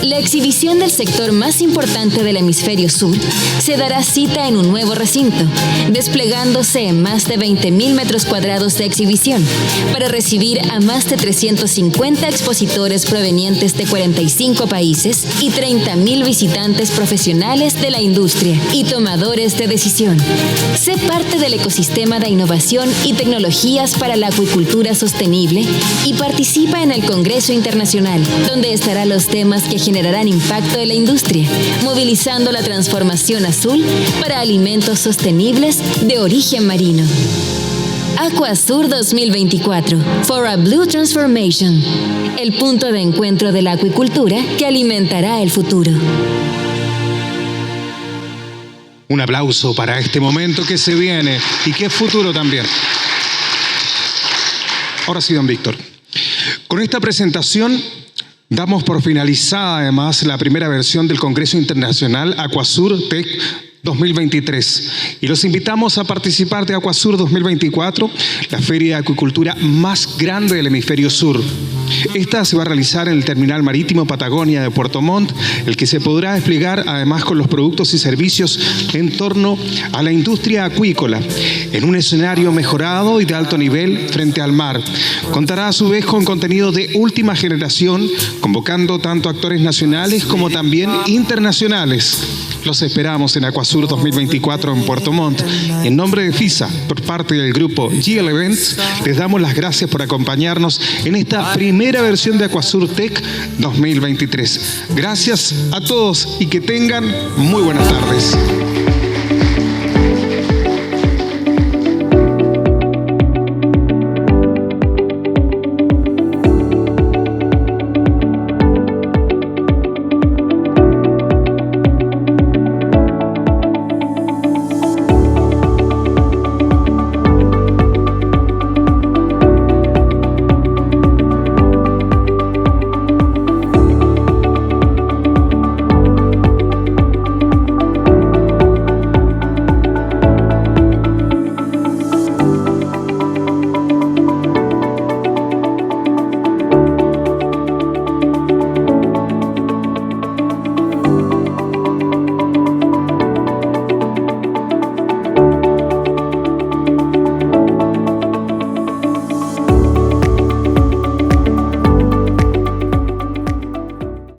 La exhibición del sector más importante del hemisferio sur se dará cita en un nuevo recinto, desplegándose en más de 20.000 metros cuadrados de exhibición para recibir a más de 350 expositores provenientes de 45 países y 30.000 visitantes profesionales de la industria y tomadores de decisión. Sé parte del ecosistema de innovación y tecnologías para la acuicultura sostenible y participa en el Congreso Internacional, donde estarán los temas que generarán impacto en la industria, movilizando la transformación azul para alimentos sostenibles de origen marino. Aquasur 2024, For a Blue Transformation, el punto de encuentro de la acuicultura que alimentará el futuro. Un aplauso para este momento que se viene y que es futuro también. Ahora sí, don Víctor. Con esta presentación damos por finalizada además la primera versión del Congreso Internacional Aquasur Tech 2023 y los invitamos a participar de Aquasur 2024, la feria de acuicultura más grande del hemisferio sur. Esta se va a realizar en el Terminal Marítimo Patagonia de Puerto Montt, el que se podrá desplegar además con los productos y servicios en torno a la industria acuícola, en un escenario mejorado y de alto nivel frente al mar. Contará a su vez con contenido de última generación, convocando tanto actores nacionales como también internacionales. Los esperamos en Aquasur 2024 en Puerto Montt. En nombre de FISA, por parte del grupo GL Events, les damos las gracias por acompañarnos en esta primera versión de Aquasur Tech 2023. Gracias a todos y que tengan muy buenas tardes.